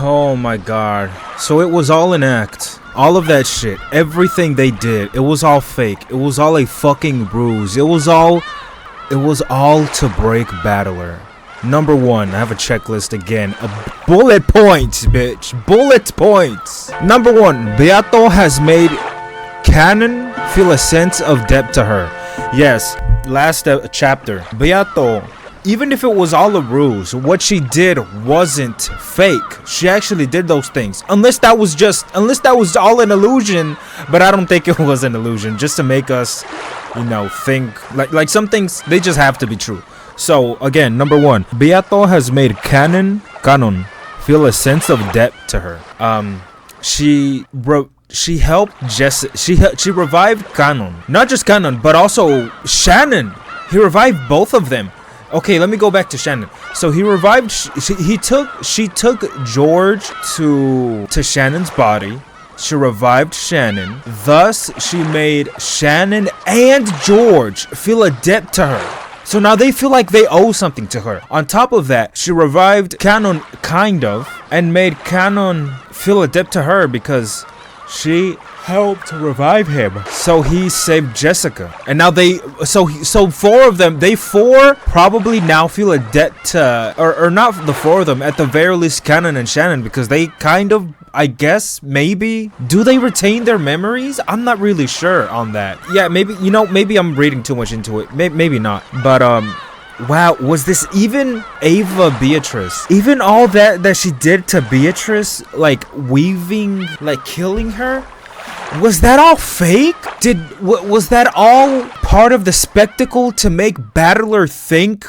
Oh my god. So it was all an act. All of that shit. Everything they did. It was all fake. It was all a fucking ruse. It was all to break Battler. Number 1, I have a checklist again. Bullet points, bitch. Bullet points. Number 1, Beato has made canon feel a sense of depth to her. Yes, last chapter. Beato, even if it was all a ruse, what she did wasn't fake. She actually did those things. Unless that was all an illusion, but I don't think it was an illusion. Just to make us, think like some things, they just have to be true. So again, number 1, Beato has made canon feel a sense of depth to her. She helped Jessica. She revived Canon, not just Canon, but also Shannon. He revived both of them. Okay, let me go back to Shannon. So he revived. She took George to Shannon's body. She revived Shannon. Thus, she made Shannon and George feel a debt to her. So now they feel like they owe something to her. On top of that, she revived Canon, kind of, and made Canon feel a debt to her because she helped revive him. So he saved Jessica. And now so 4 of them, they 4 probably now feel a debt to, or not the 4 of them, at the very least Canon and Shannon, because they kind of, I guess, maybe, do they retain their memories? I'm not really sure on that. Yeah, maybe, maybe I'm reading too much into it. Maybe not. But, wow, was this even Ava Beatrice? Even all that she did to Beatrice, like weaving, like killing her? Was that all fake? Was that all part of the spectacle to make Battler think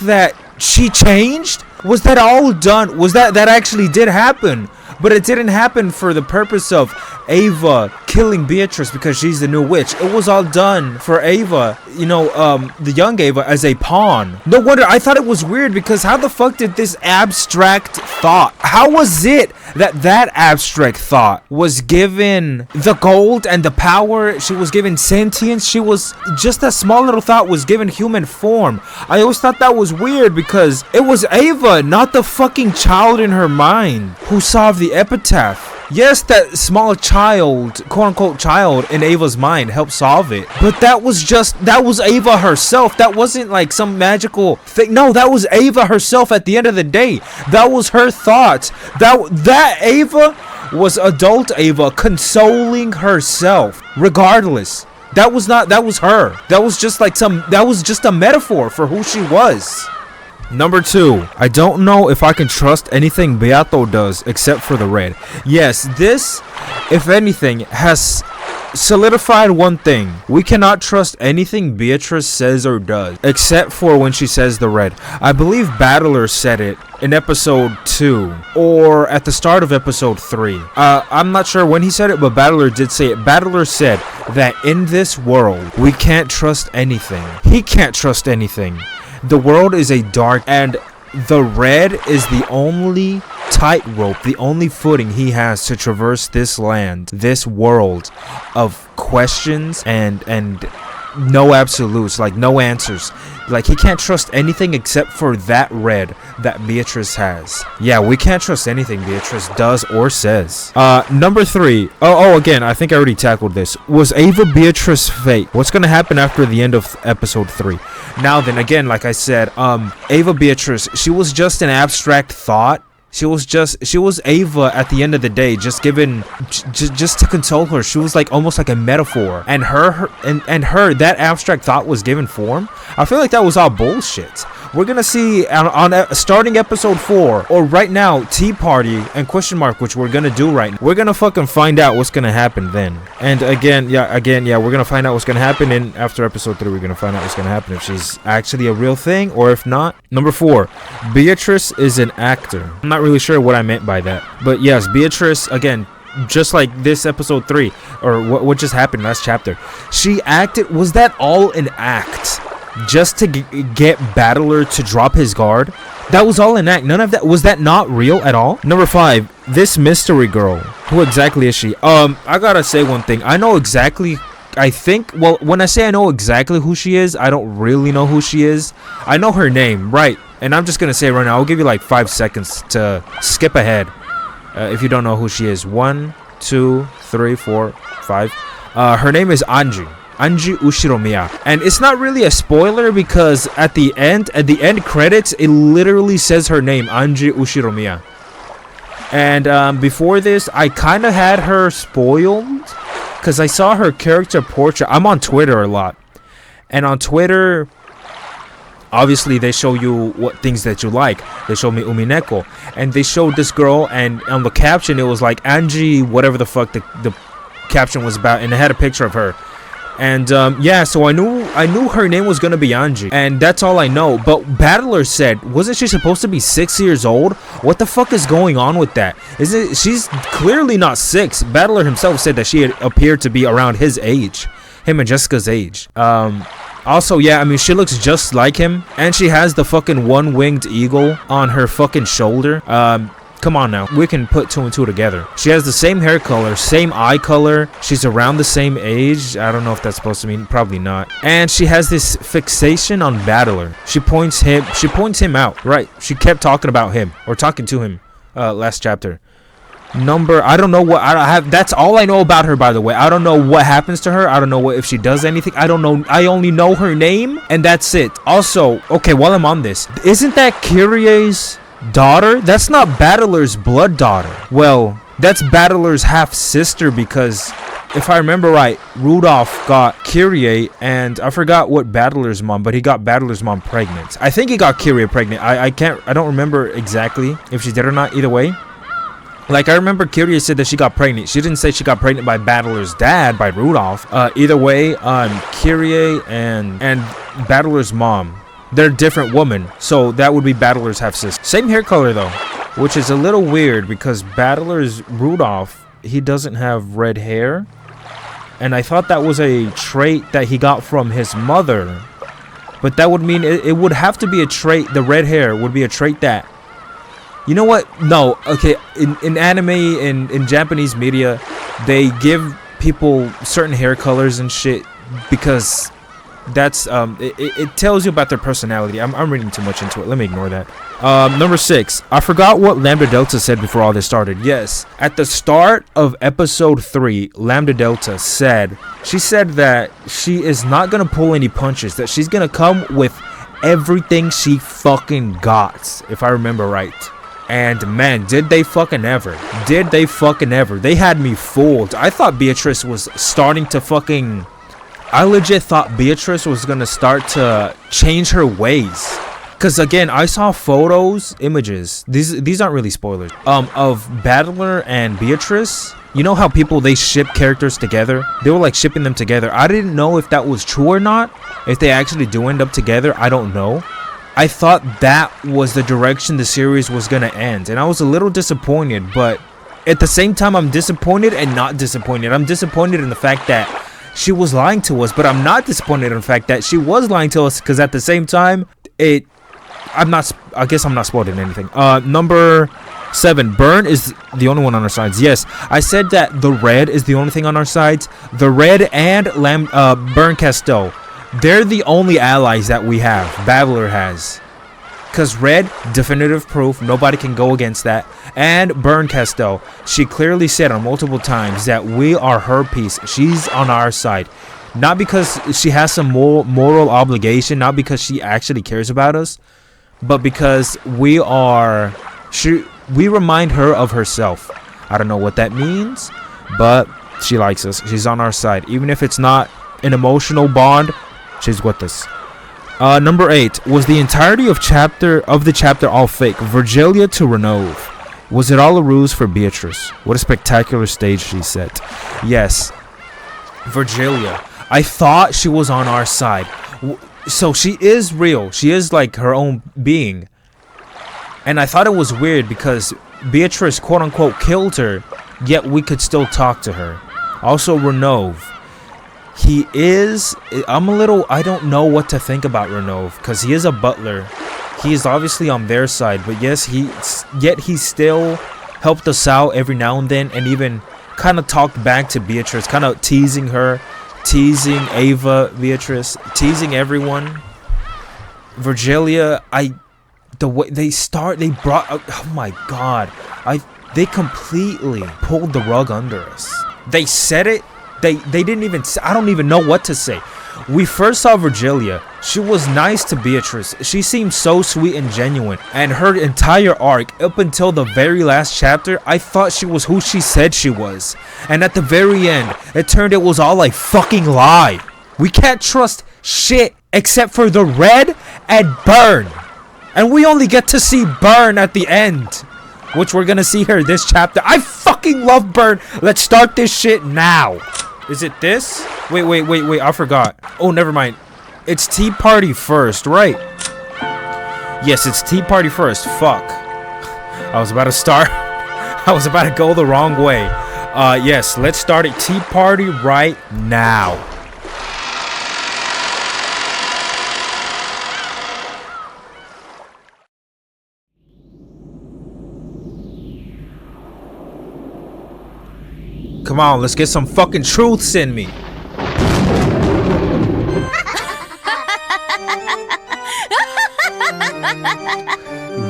that she changed? Was that all done? Was that actually did happen? But it didn't happen for the purpose of Ava killing Beatrice because she's the new witch. It was all done for Ava, the young Ava, as a pawn. No wonder, I thought it was weird because how the fuck did this abstract thought, how was it that abstract thought was given the gold and the power? She was given sentience. She was just a small little thought was given human form. I always thought that was weird because it was Ava, not the fucking child in her mind, who solved the epitaph. Yes, that small child, quote-unquote child in Ava's mind helped solve it. But that was Ava herself. That wasn't like some magical thing. No, that was Ava herself at the end of the day. That was her thoughts. That Ava was adult Ava consoling herself regardless. That was her. That was just a metaphor for who she was. Number 2, I don't know if I can trust anything Beato does except for the red. Yes, this, if anything, has solidified one thing. We cannot trust anything Beatrice says or does, except for when she says the red. I believe Battler said it in episode 2, or at the start of episode 3. I'm not sure when he said it, but Battler did say it. Battler said that in this world, we can't trust anything. He can't trust anything. The world is a dark, and the red is the only tightrope, the only footing he has to traverse this land, this world of questions and no absolutes, like no answers. Like he can't trust anything except for that red that Beatrice has. Yeah, we can't trust anything Beatrice does or says. Number 3. Again, I think I already tackled this. Was Ava Beatrice fake? What's gonna happen after the end of episode 3? Now then, again, like I said, Ava Beatrice, she was just an abstract thought. She was Ava at the end of the day, just to console her. She was like almost like a metaphor, and her that abstract thought was given form. I feel like that was all bullshit. We're gonna see on starting episode 4, or right now, Tea Party and question mark, which we're gonna do right now. We're gonna fucking find out what's gonna happen then. And again, we're gonna find out what's gonna happen in after episode 3. We're gonna find out what's gonna happen if she's actually a real thing or if not. Number 4, Beatrice is an actor. I'm not really sure what I meant by that, but yes, Beatrice, again, just like this episode 3, or what just happened last chapter, she acted. Was that all an act? Just to get Battler to drop his guard? That was all an act. None of that. Was that not real at all? Number 5, this mystery girl. Who exactly is she? I gotta say one thing. I know exactly. I think, well, when I say I know exactly who she is, I don't really know who she is. I know her name, right? And I'm just gonna say right now, I'll give you like 5 seconds to skip ahead. If you don't know who she is, 1, 2, 3, 4, 5. Her name is Ange Ushiromiya, and it's not really a spoiler because at the end credits, it literally says her name, Ange Ushiromiya. And before this, I kind of had her spoiled because I saw her character portrait. I'm on Twitter a lot, and on Twitter, obviously they show you what things that you like. They show me UMINEKO, and they showed this girl, and on the caption it was like Angie, whatever the fuck the caption was about, and it had a picture of her. And yeah, so I knew her name was gonna be Angie, and that's all I know. But Battler said, wasn't she supposed to be 6 years old? What the fuck is going on with that? She's clearly not 6. Battler himself said that she had appeared to be around his age, him and Jessica's age. Also, yeah, I mean, she looks just like him, and she has the fucking one-winged eagle on her fucking shoulder. Come on now, we can put 2 and 2 together. She has the same hair color, same eye color. She's around the same age. I don't know if that's supposed to mean, probably not. And she has this fixation on Battler. She points him out. Right, she kept talking about him, or talking to him, last chapter. I don't know what I have. That's all I know about her, by the way. I don't know what happens to her. I don't know if she does anything. I don't know. I only know her name, and that's it. Also, okay, while I'm on this, isn't that Kyrie's daughter? That's not Battler's blood daughter. Well, that's Battler's half sister, because if I remember right, Rudolph got Kyrie, and I forgot what Battler's mom, but he got Battler's mom pregnant. I think he got Kyrie pregnant. I don't remember exactly if she did or not. Either way, like, I remember Kyrie said that she got pregnant. She didn't say she got pregnant by Battler's dad, by Rudolph. Either way, Kyrie and Battler's mom, they're different women, so that would be Battler's half-sister. Same hair color, though, which is a little weird because Battler's Rudolph, he doesn't have red hair. And I thought that was a trait that he got from his mother. But that would mean it would have to be a trait. The red hair would be a trait that... You know what? No, okay, in anime, in Japanese media, they give people certain hair colors and shit because... That's it tells you about their personality. I'm reading too much into it. Let me ignore that. Number 6. I forgot what Lambda Delta said before all this started. Yes, at the start of episode 3, Lambda Delta said that she is not gonna pull any punches. That she's gonna come with everything she fucking got, if I remember right. And man, did they fucking ever. Did they fucking ever. They had me fooled. I thought Beatrice was starting to fucking... I legit thought Beatrice was gonna start to change her ways. Cause again, I saw photos, images. These aren't really spoilers. Of Battler and Beatrice. You know how people, they ship characters together? They were like shipping them together. I didn't know if that was true or not. If they actually do end up together, I don't know. I thought that was the direction the series was gonna end, and I was a little disappointed. But at the same time, I'm disappointed and not disappointed. I'm disappointed in the fact that she was lying to us, but I'm not disappointed in the fact that she was lying to us, because at the same time, I guess I'm not spoiling anything. Number 7, Burn is the only one on our sides. Yes, I said that the Red is the only thing on our sides. The Red and Burn Castel, they're the only allies that we have, Battler has. Because Red, definitive proof, nobody can go against that. And Burn Castel, she clearly said on multiple times that we are her piece. She's on our side. Not because she has some moral obligation, not because she actually cares about us, but because we remind her of herself. I don't know what that means, but she likes us. She's on our side. Even if it's not an emotional bond, she's with us. Number 8, was the entirety of the chapter all fake? Virgilia to Renove. Was it all a ruse for Beatrice? What a spectacular stage she set. Yes, Virgilia. I thought she was on our side. So she is real. She is like her own being. And I thought it was weird because Beatrice quote unquote killed her, yet we could still talk to her. Also Renove. I don't know what to think about Renove, because he is a butler. He is obviously on their side, but yes, yet he still helped us out every now and then, and even kind of talked back to Beatrice, kind of teasing her, teasing Ava, Beatrice, teasing everyone. Virgilia, the way they brought, oh my god, They completely pulled the rug under us. They said it. They didn't even. I don't even know what to say. We first saw Virgilia. She was nice to Beatrice. She seemed so sweet and genuine. And her entire arc, up until the very last chapter, I thought she was who she said she was. And at the very end, it turned it was all a fucking lie. We can't trust shit except for the red and burn. And we only get to see burn at the end, which we're gonna see here this chapter. I fucking love burn. Let's start this shit now. Is it this? Wait, I forgot. Oh, never mind. It's tea party first, right? Yes, it's tea party first. Fuck. I was about to start. I was about to go the wrong way. Yes, let's start at tea party right now. Come on, let's get some fucking truths in me.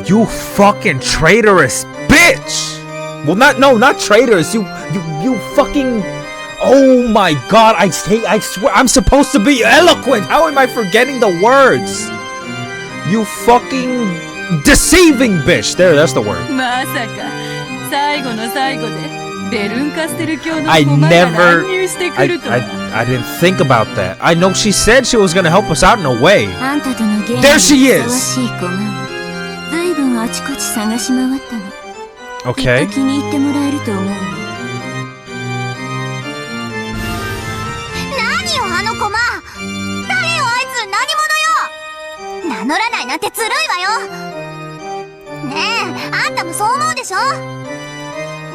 You fucking traitorous bitch! Well, not traitorous. You fucking. Oh my god! I swear I'm supposed to be eloquent. How am I forgetting the words? You fucking deceiving bitch. That's the word. I didn't think about that. I know she said she was gonna help us out in a way. There she is. Okay.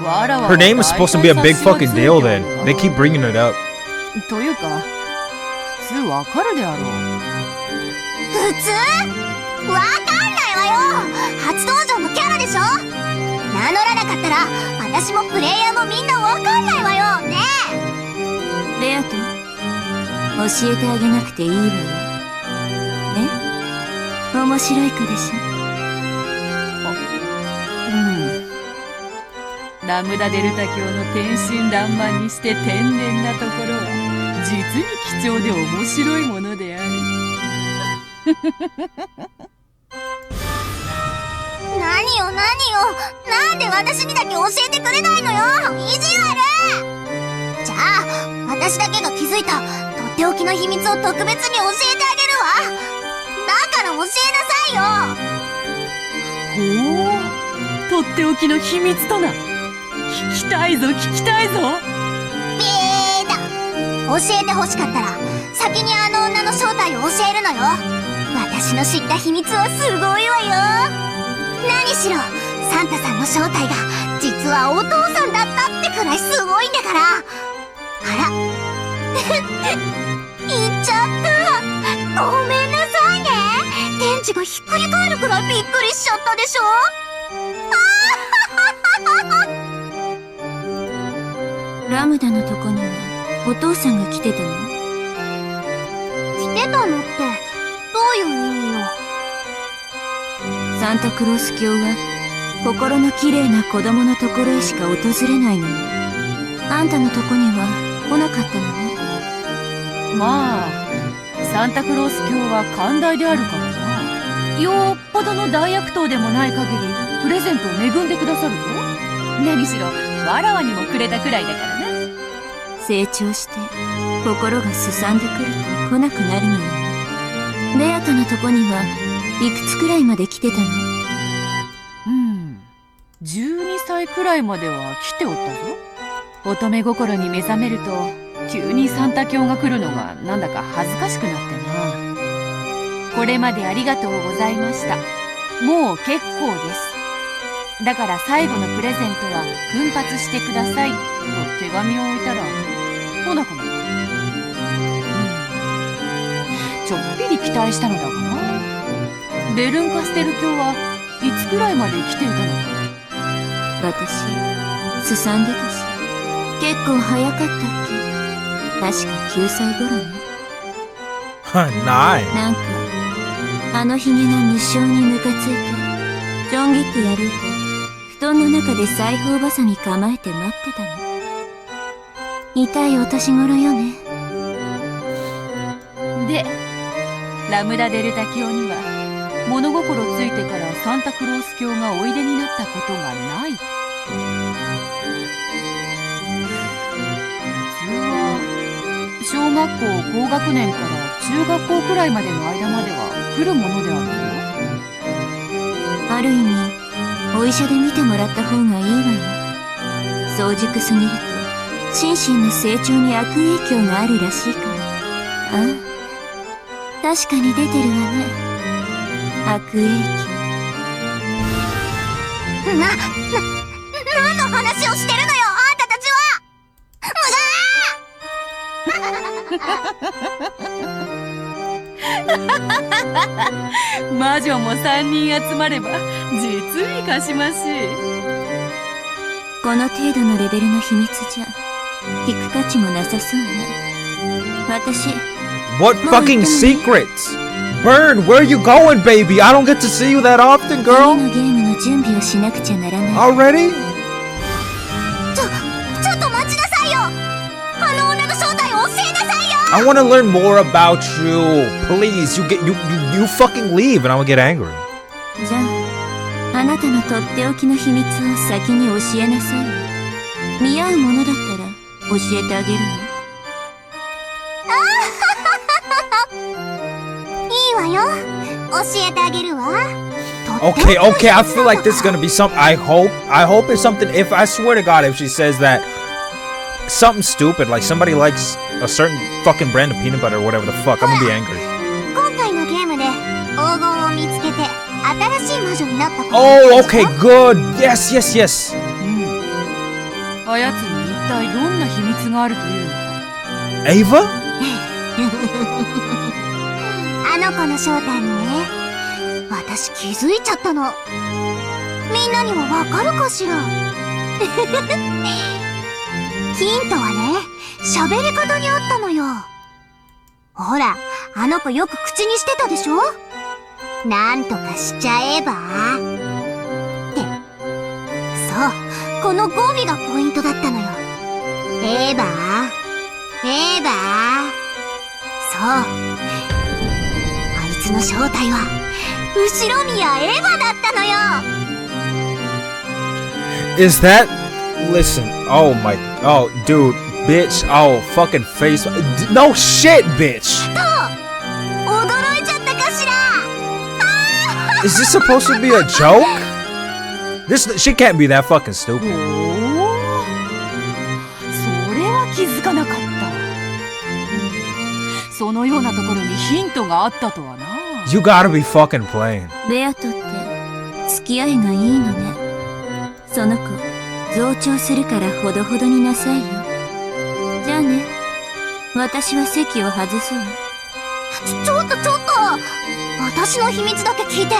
Her name is supposed to be a big fucking deal then. They keep bringing it up.ラムダデルタ教の天真爛漫にして天然なところは実に貴重で面白いものである。何よなんで私にだけ教えてくれないのよ、意地悪。じゃあ私だけが気づいたとっておきの秘密を特別に教えてあげるわ。だから教えなさいよ。ほう、とっておきの秘密とな。聞きたいぞ。教えてほしかったら先にあの女の正体を教えるのよ。私の知った秘密はすごいわよ。何しろサンタさんの正体が実はお父さんだったってくらいすごいんだから。あら言っちゃった。ごめんなさいね。天地がひっくり返るくらいびっくりしちゃったでしょ。ラムダのとこにはお父さんが来てたの？来てたのってどういう意味よ。サンタクロース教は心の綺麗な子供のところへしか訪れないのよ。あんたのとこには来なかったのね。まあサンタクロース教は寛大であるからな。よっぽどの大悪党でもない限りプレゼントを恵んでくださるよ。何しろわらわにもくれたくらいだからな。成長して心がすさんでくると来なくなるのよ。ベアトのとこにはいくつくらいまで来てたの？12歳くらいまでは来ておったぞ。乙女心に目覚めると急にサンタ教が来るのがなんだか恥ずかしくなってな。これまでありがとうございました。もう結構です。だから最後のプレゼントは奮発してくださいと手紙を置いたら来なくなった。ちょっぴり期待したのだがな。ベルンカステル教はいつくらいまで来ていたのか。私すさんでたし、結構早かったっけ。確か9歳頃ね。ない。なんかあのひげが無性にムカついてちょん切ってやろうとふ団の中で裁縫ばさみ構えて待ってたの。痛いお年頃よね。で、ラムダデルタ教には物心ついてからサンタクロース教がおいでになったことがない。普通は小学校高学年から中学校くらいまでの間までは来るものであるぞ。ある意味お医者で見てもらった方がいいわよ。早熟すぎると心身の成長に悪影響があるらしいから。ああ、確かに出てるわね、悪影響。何の話をしてるのよ、あんたたちは。魔女も3人集まれば実にかしましい。この程度のレベルの秘密じゃ聞く価値もなさそうね。私 What fucking secrets? Burn, where are you going, baby? I don't get to see you that often, 次 girl. のゲームの準備をしなくちゃならない。 Already? ちょっと待ちなさいよ。あの女の正体を教えなさいよ。 I want to learn more about you. Please, you fucking leave and I'm gonna get angry. じゃああなたのとっておきの秘密を先に教えなさい。見合うものだったら教えてあげるの。いいわよ、教えてあげるわ。 Okay, okay, I feel like this is gonna be something. I hope it's something. If I swear to God, if she says that something stupid, like somebody likes a certain fucking brand of peanut butter or whatever the fuck, I'm gonna be angry. 今回のゲームで黄金を見つけて新しい魔女になった子がい Oh, るでしょ okay, good. Yes, yes, yes. あやつに一体どんな秘密があるというのか。 Ava? あの子の正体にね、私気づいちゃったの。みんなにはわかるかしら。ヒントはね、喋り方にあったのよ。ほら、あの子よく口にしてたでしょ。なんとかしちゃえばって。そう、この語尾がポイントだったのよ。エヴァそう、あいつの正体は後ろ宮エヴァだったのよ。 Is that? Listen. Oh my. Oh, dude, bitch. Oh, fucking face. No shit, bitch. 驚いちゃったかしら。 Is this supposed to be a joke? She can't be that fucking お stupid. お、それは気づかなかった。そのようなところにヒントがあったとはな。 You gotta be fucking playing. ベアトって付き合いがいいのね。その子増長するからほどほどになさいよ。じゃあね、私は席を外すわ。ちょっと私の秘密だけ聞いてあ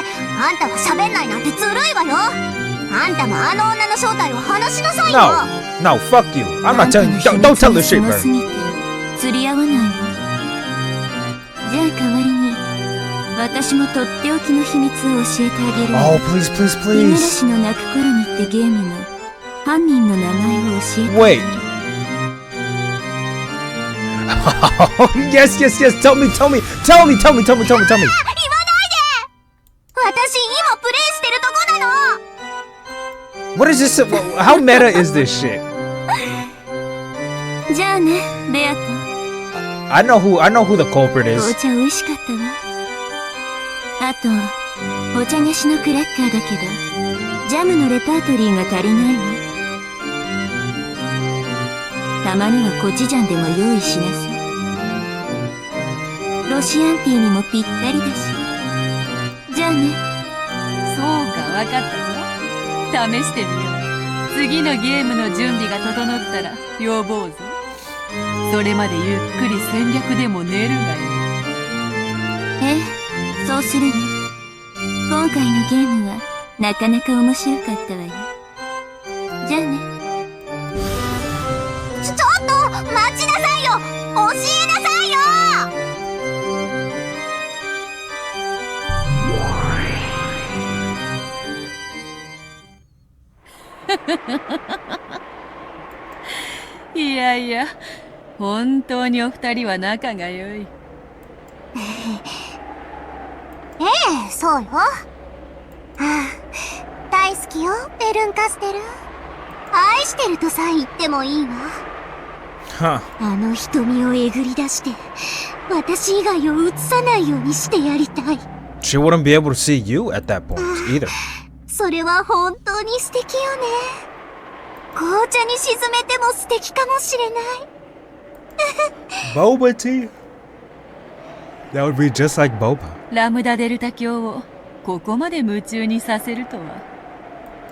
んたは喋んないなんてずるいわよ。あんたもあの女の正体を話しなさいよ。 No, fuck you. I'm not telling you. Don't tell the shit, すごす man. ぎて釣り合わないわ。じゃあ代わりに私もとっておきの秘密を教えてあげるわ。 Oh, please, please, 五十 please. 嵐の泣く頃にってゲームの犯人の名前を教えてあげ Wait. る。Oh, yes, yes, yes. Tell me. 言わないで。私今プレイしてるとこなの。 What is this? How meta is this shit? じゃあね、ベアト。 I know who the culprit 紅 is. 茶美味しかったわ。あとお茶菓子のクラッカーだけどジャムのレパートリーが足りないわ。たまにはコチュジャンでも用意しなさい。ロシアンティーにもぴったりだし。じゃあね。そうか、わかったぞ。試してみよう。次のゲームの準備が整ったら呼ぼうぞ。それまでゆっくり戦略でも練るがいい。ええ、そうするね。今回のゲームはなかなか面白かったわよ。じゃあね。ちょっと待ちなさいよ。教えなさいよ。いやいや、本当にお二人は仲が良い。ええ、そうよ。はあ、大好きよ、ベルンカステル。愛してるとさえ言ってもいいわ。Huh. あの瞳をえぐり出して、私以外を映さないようにしてやりたい。She wouldn't be able to see you at that point either. それは本当に素敵よね。紅茶に沈めても素敵かもしれない。Boba tea? That would be just like boba. ラムダデルタ教をここまで夢中にさせるとは。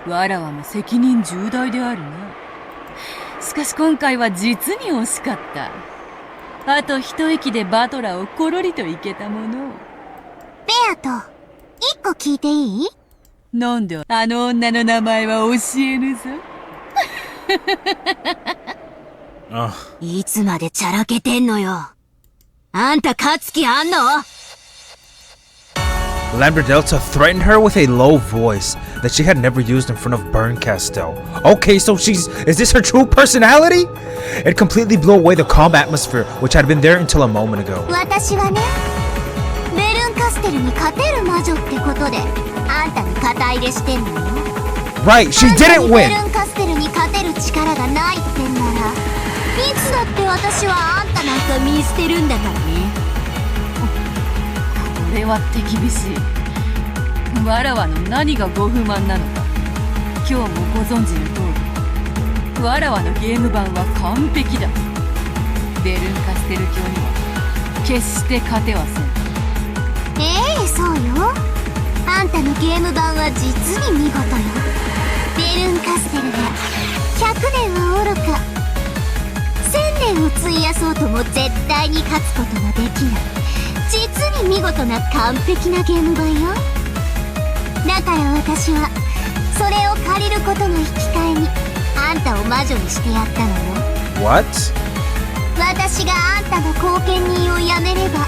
わらわも責任重大であるな。しかし今回は実に惜しかった。あと一息でバトラをコロリといけたものを。ベアと、一個聞いていい？なんであの女の名前は教えぬぞ。いつまでチャラけてんのよ。あんた勝つ気あんのLambda Delta threatened her with a low voice that she had never used in front of Berncastel. Okay, so is this her true personality? It completely blew away the calm atmosphere which had been there until a moment ago. 私はね、ベルンカステルに勝てる魔女ってことで、あんたに肩入れしてんのよ。Right, she didn't ベ win! ルンカステルに勝てる力がないってんなら、いつだって私はあんたなんか見捨てるんだからね。これは手厳しい。わらわの何がご不満なのか。今日もご存知の通り、わらわのゲーム版は完璧だ。ベルンカステル教には決して勝てはせん。そうよ。あんたのゲーム版は実に見事よ。ベルンカステルが100年はおろか1000年を費やそうとも絶対に勝つことができない、実に見事な完璧なゲーム版よ。だから私はそれを借りることの引き換えにあんたを魔女にしてやったのよ。 What? 私があんたの後見人をやめれば、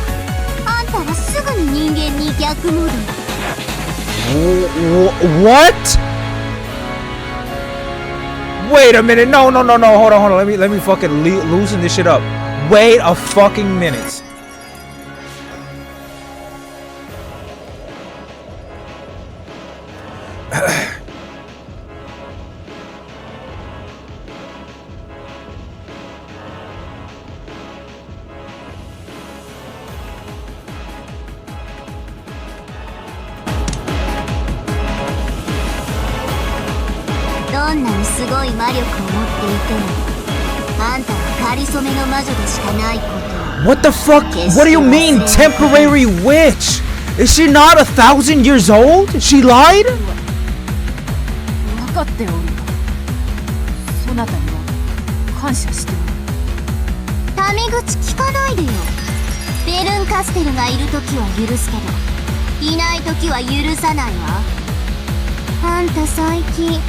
あんたはすぐに人間に逆戻り。What? Wait a minute. No. Hold on. Let me fucking loosen this shit up. Wait a fucking minute.どんなにすごい魔力を持っていても、あんたは仮初めの魔女でしかないことを。 What the fuck? What do you mean temporary witch? Is she not 1,000 years old? She lied? 分かっておる。そなたには感謝しておる。タメ口聞かないでよ。ベルンカステルがいるときは許すけど、いないときは許さないわ。あんた最近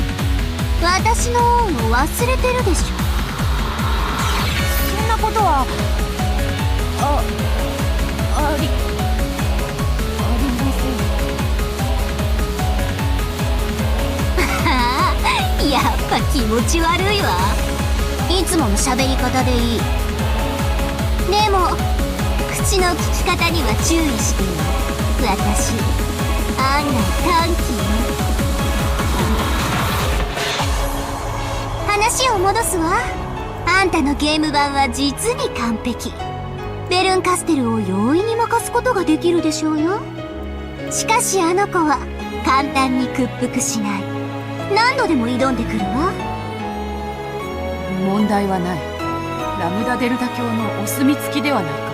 私の恩を忘れてるでしょ。そんなことはありません。やっぱ気持ち悪いわ。いつもの喋り方でいい。でも口の利き方には注意してよ。私案外短気よ。話を戻すわ。あんたのゲーム版は実に完璧。ベルンカステルを容易に任すことができるでしょうよ。しかしあの子は簡単に屈服しない。何度でも挑んでくるわ。問題はない。ラムダデルタ教のお墨付きではないか。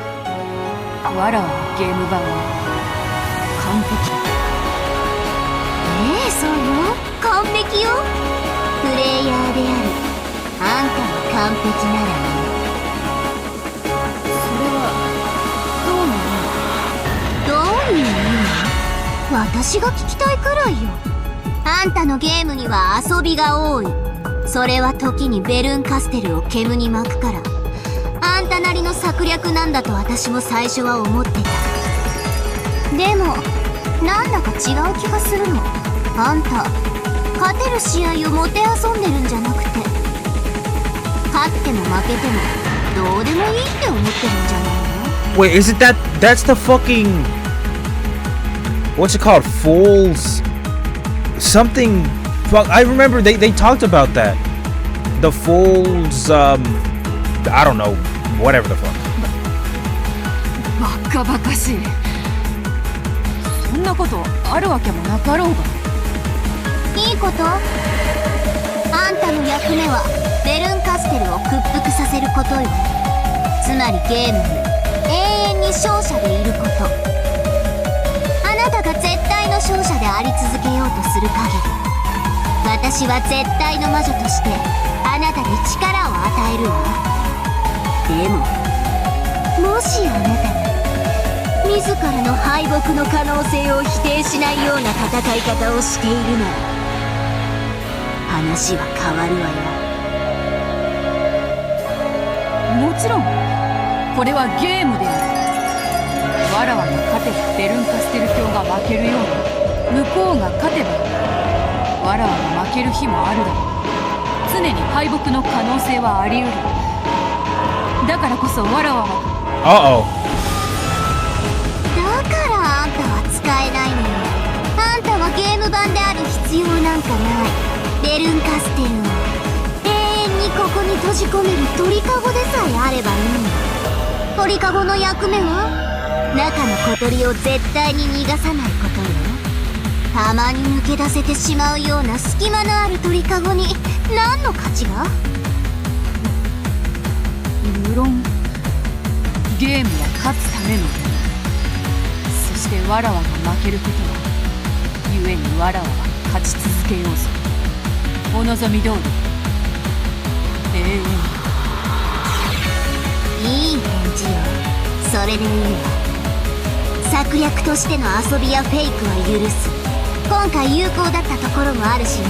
わらわのゲーム版は完璧だ。そうよ、完璧よ。プレイヤーであるあんたは完璧ならね。それはどういう意味？私が聞きたいくらいよ。あんたのゲームには遊びが多い。それは時にベルンカステルを煙に巻くから、あんたなりの策略なんだと私も最初は思ってた。でもなんだか違う気がするの。あんた勝てる試合をもてあそんでるんじゃなくて、勝っても負けてもどうでもいいって思ってるんじゃないの？ Wait, is it that's the fucking, what's it called? Fools? Something, fuck, I remember they talked about that. The Fools, I don't know, whatever the fuck. バカバカしい。そんなことあるわけもなかろうが。いいこと？あんたの役目はベルンカステルを屈服させることよ。つまりゲームに永遠に勝者でいること。あなたが絶対の勝者であり続けようとする限り、私は絶対の魔女としてあなたに力を与えるわ。でももしあなたが自らの敗北の可能性を否定しないような戦い方をしているなら、話は変わるわよ。もちろんこれはゲームである。わらわが勝てばベルンカステル教が負けるように、向こうが勝てばわらわが負ける日もあるだろう。常に敗北の可能性はあり得る。だからこそわらわはだからあんたは使えないのよ。あんたはゲーム版である必要なんかない。ベルンカステルを永遠にここに閉じ込める鳥かごでさえあればいいの。鳥かごの役目は中の小鳥を絶対に逃がさないことよ。たまに抜け出せてしまうような隙間のある鳥かごに何の価値が？無論ゲームは勝つためのもの。そしてわらわが負けることはゆえにわらわは勝ち続けようぞ。お望み通り永遠に。いい返事よ。それでいいわ。策略としての遊びやフェイクは許す。今回有効だったところもあるしね。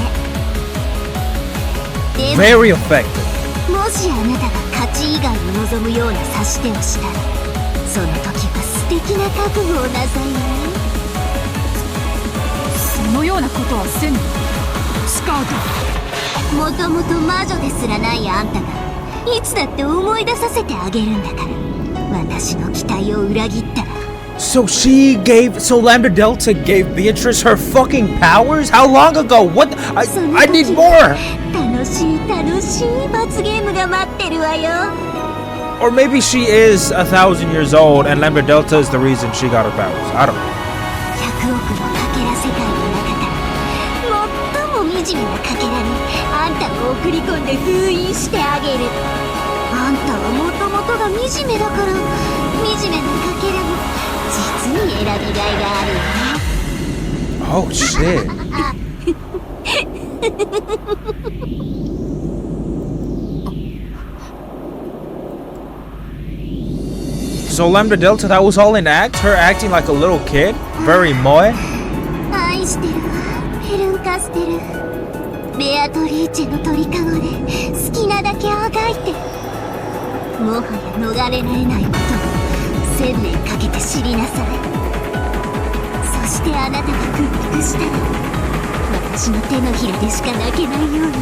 でも Very effective. もしあなたが勝ち以外を望むような指し手をしたら、その時は素敵な覚悟をなさいね。そのようなことはせぬ。スカウト。もともと魔女ですらないあんたがいつだって思い出させてあげるんだから。私の期待を裏切ったら。So Lambda Delta gave Beatrice her fucking powers? How long ago? What? I need more! 楽しい楽しい罰ゲームが待ってるわよ。 Or maybe she is 1,000 years old and Lambda Delta is the reason she got her powers. I don't know. 100億のかけら世界の中から最も惨めなかけらにあんたを送り込んで封印してあげる。あんたはもともとが惨めだから、惨めなかけらも実に選びがいがあるわね。 Oh shit. So Lambda Delta, that was all an act? Her acting like a little kid? Very moe? 愛してるわベルンカステル。ベアトリーチェの鳥かごで好きなだけあがいて、もはや逃れられないことを1000年かけて知りなさい。そしてあなたが屈服したら、私の手のひらでしか泣けないように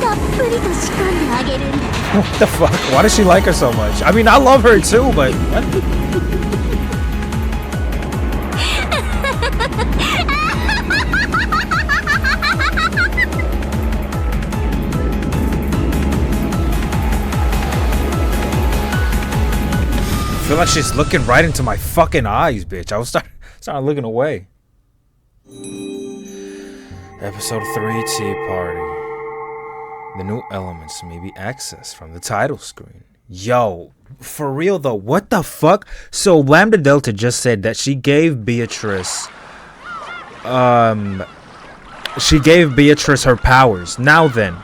たっぷりと仕込んであげるんだ。 What the fuck? Why does she like her so much? I mean, I love her too, but what? I feel like she's looking right into my fucking eyes, bitch. I was starting looking away. Episode 3 Tea Party. The new elements may be accessed from the title screen. Yo, for real though, what the fuck? So Lambda Delta just said that she gave Beatrice her powers. Now then,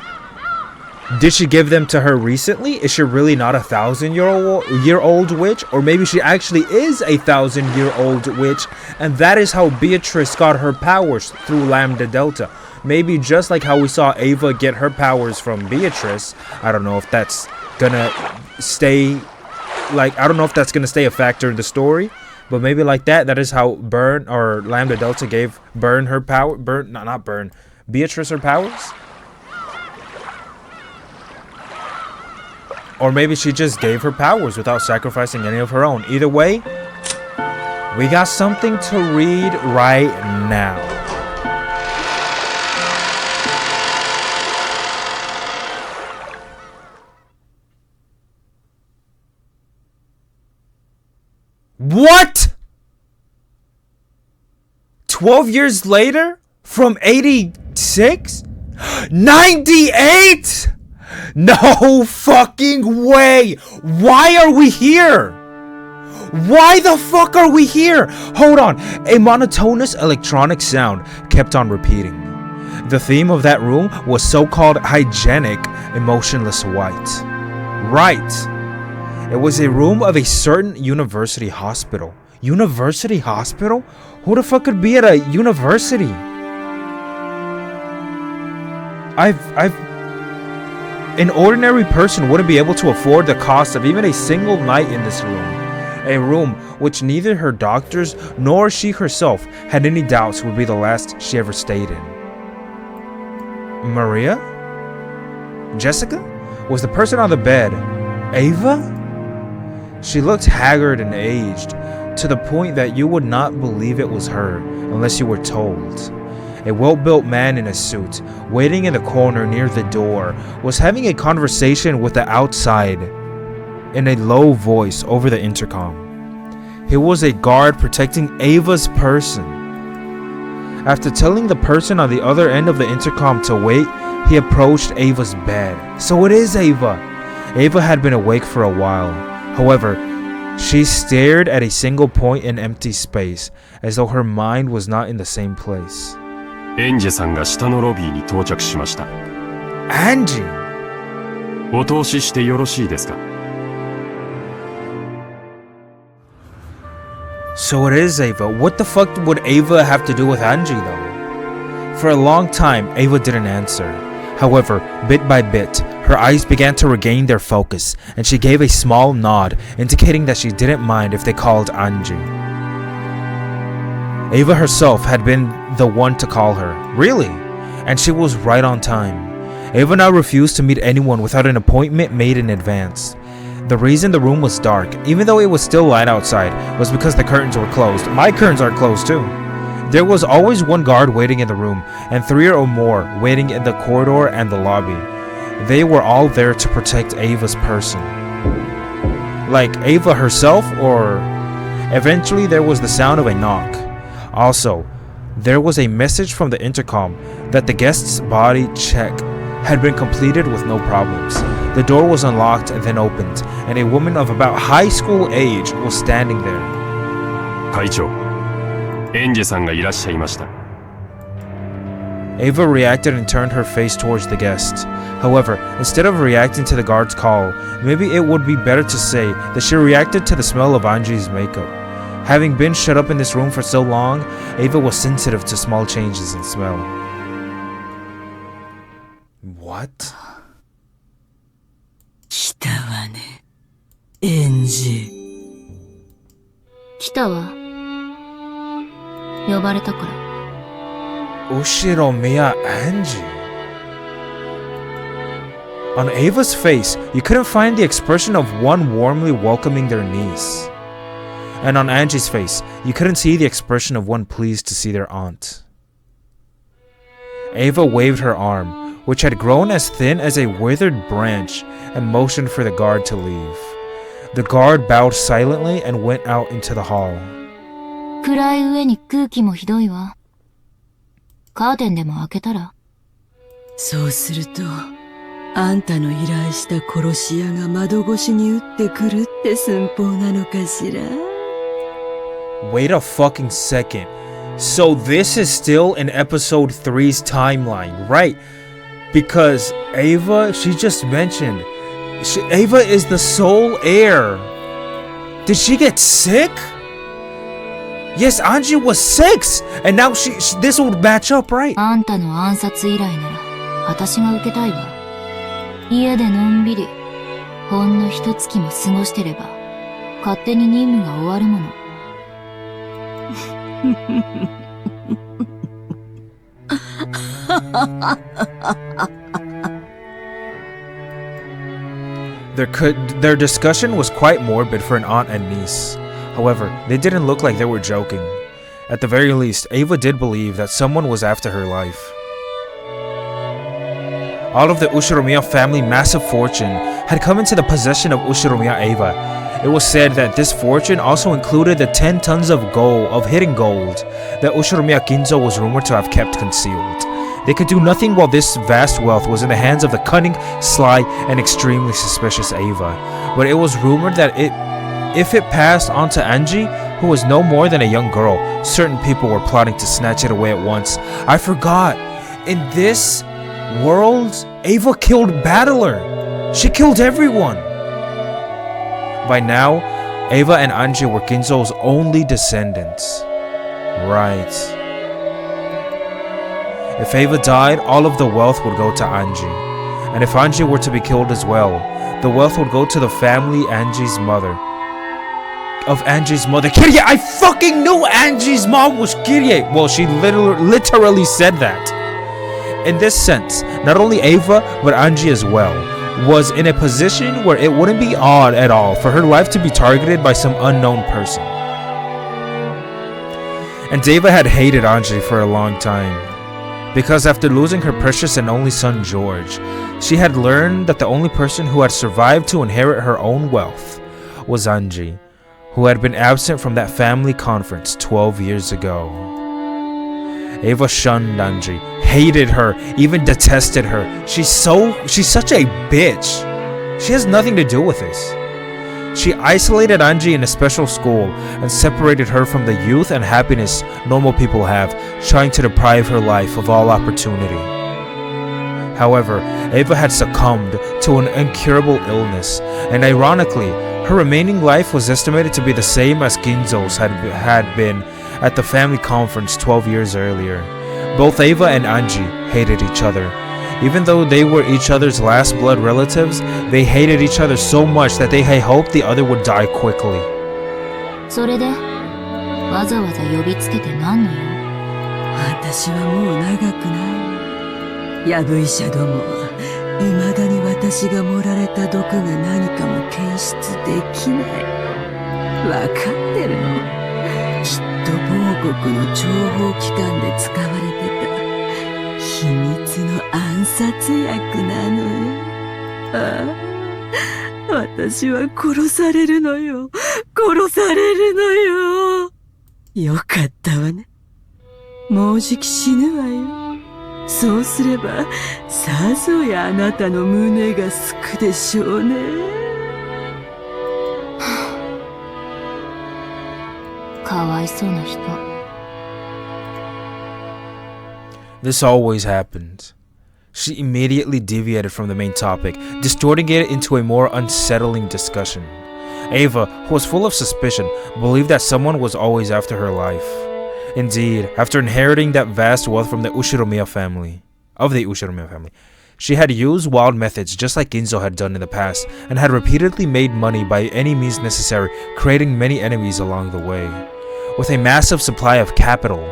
did she give them to her recently? Is she really not 1,000-year-old witch? Or maybe she actually is a 1,000-year-old witch, and that is how Beatrice got her powers, through Lambda Delta. Maybe just like how we saw Ava get her powers from Beatrice. I don't know if that's gonna stay, I don't know if that's gonna stay a factor in the story, but maybe like that is how Lambda Delta gave Burn her power. Beatrice her powers? Or maybe she just gave her powers without sacrificing any of her own. Either way, we got something to read right now. What? 12 years later? From 86? 98? No fucking way! Why are we here? Why the fuck are we here? Hold on. A monotonous electronic sound kept on repeating. The theme of that room was so-called hygienic, emotionless white. Right. It was a room of a certain university hospital. University hospital? Who the fuck could be at a university? An ordinary person wouldn't be able to afford the cost of even a single night in this room. A room which neither her doctors nor she herself had any doubts would be the last she ever stayed in. Maria? Jessica? Was the person on the bed Ava? She looked haggard and aged, to the point that you would not believe it was her unless you were told. A well-built man in a suit, waiting in the corner near the door, was having a conversation with the outside in a low voice over the intercom. He was a guard protecting Ava's person. After telling the person on the other end of the intercom to wait, he approached Ava's bed. So it is Ava. Ava had been awake for a while. However, she stared at a single point in empty space, as though her mind was not in the same place. エンジェさんが下のロビーに到着しました。Angie! お通ししてよろしいですか？ So it is Ava. What the fuck would Ava have to do with Angie though? For a long time, Ava didn't answer. However, bit by bit, her eyes began to regain their focus, and she gave a small nod, indicating that she didn't mind if they called Angie. Ava herself had been the one to call her. Really? And she was right on time. Ava now refused to meet anyone without an appointment made in advance. The reason the room was dark, even though it was still light outside, was because the curtains were closed. My curtains are closed too. There was always one guard waiting in the room, and 3 or more waiting in the corridor and the lobby. They were all there to protect Ava's person. Like Ava herself, or... Eventually there was the sound of a knock. Also, there was a message from the intercom that the guest's body check had been completed with no problems. The door was unlocked and then opened, and a woman of about high school age was standing there. 会長、エンジェさんがいらっしゃいました。 Ava reacted and turned her face towards the guest. However, instead of reacting to the guard's call, maybe it would be better to say that she reacted to the smell of Angie's makeup. Having been shut up in this room for so long, Ava was sensitive to small changes in smell. What? 来たわね、エンジ。来たわ。呼ばれたから。Ushiromiya Angie. On Ava's face, you couldn't find the expression of one warmly welcoming their niece. And on Angie's face, you couldn't see the expression of one pleased to see their aunt. Ava waved her arm, which had grown as thin as a withered branch, and motioned for the guard to leave. The guard bowed silently and went out into the hall. 暗い上に空気もひどいわ。カーテンでも開けたら？そうすると、あんたの依頼した殺し屋が窓越しに撃ってくるって寸法なのかしら？ Wait a fucking second. So this is still in episode 3's timeline, right? Because Ava, she just mentioned, Ava is the sole heir. Did she get sick? Yes, Angie was 6, and now this would match up, right? あんたの暗殺依頼なら、私が受けたいわ。家でのんびり、ほんの一月も過ごしてれば、勝手に任務が終わるもの。Their discussion was quite morbid for an aunt and niece. However, they didn't look like they were joking. At the very least, Ava did believe that someone was after her life. All of the Ushiromiya family massive fortune had come into the possession of Ushiromiya Ava. It was said that this fortune also included the 10 tons of hidden gold that Ushiromiya Ginzo was rumored to have kept concealed. They could do nothing while this vast wealth was in the hands of the cunning, sly, and extremely suspicious Ava. But it was rumored that if it passed on to Angie, who was no more than a young girl, certain people were plotting to snatch it away at once. I forgot. In this world, Ava killed Battler. She killed everyone. By now, Ava and Angie were Ginzo's only descendants. Right. If Ava died, all of the wealth would go to Angie. And if Angie were to be killed as well, the wealth would go to the family Angie's mother. Kirie! I fucking knew Angie's mom was Kirie! Well, she literally said that. In this sense, not only Ava, but Angie as well, was in a position where it wouldn't be odd at all for her life to be targeted by some unknown person. And Ava had hated Angie for a long time. Because after losing her precious and only son George, she had learned that the only person who had survived to inherit her own wealth was Angie, who had been absent from that family conference 12 years ago. Ava shunned Angie, hated her, even detested her. She's such a bitch. She has nothing to do with this. She isolated Angie in a special school and separated her from the youth and happiness normal people have, trying to deprive her life of all opportunity. However, Ava had succumbed to an incurable illness, and ironically, her remaining life was estimated to be the same as Ginzo's had been at the family conference 12 years earlier. Both Ava and Angie hated each other. Even though they were each other's last blood relatives, they hated each other so much that they had hoped the other would die quickly. それでわざわざ呼びつけて何の用？私はもう長くない。ヤブ医者どもは未だに私が盛られた毒が何かも検出できない。わかってるの？きっと某国の諜報機関で使われてた秘密の暗殺薬なのよ。ああ、私は殺されるのよ。殺されるのよ。よかったわね。もうじき死ぬわよ。そうすれば、さぞやあなたの胸がすくでしょうね。かわいそうな人。This always happened. She immediately deviated from the main topic, distorting it into a more unsettling discussion. Ava, who was full of suspicion, believed that someone was always after her life. Indeed, after inheriting that vast wealth from the Ushiromiya family, she had used wild methods just like Ginzo had done in the past, and had repeatedly made money by any means necessary, creating many enemies along the way. With a massive supply of capital,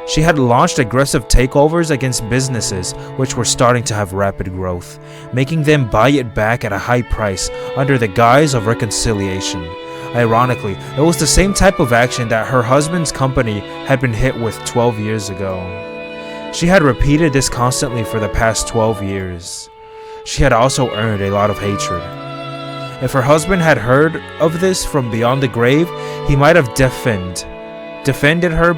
she had launched aggressive takeovers against businesses which were starting to have rapid growth, making them buy it back at a high price under the guise of reconciliation. Ironically, it was the same type of action that her husband's company had been hit with 12 years ago. She had repeated this constantly for the past 12 years. She had also earned a lot of hatred. If her husband had heard of this from beyond the grave, he might have defended her,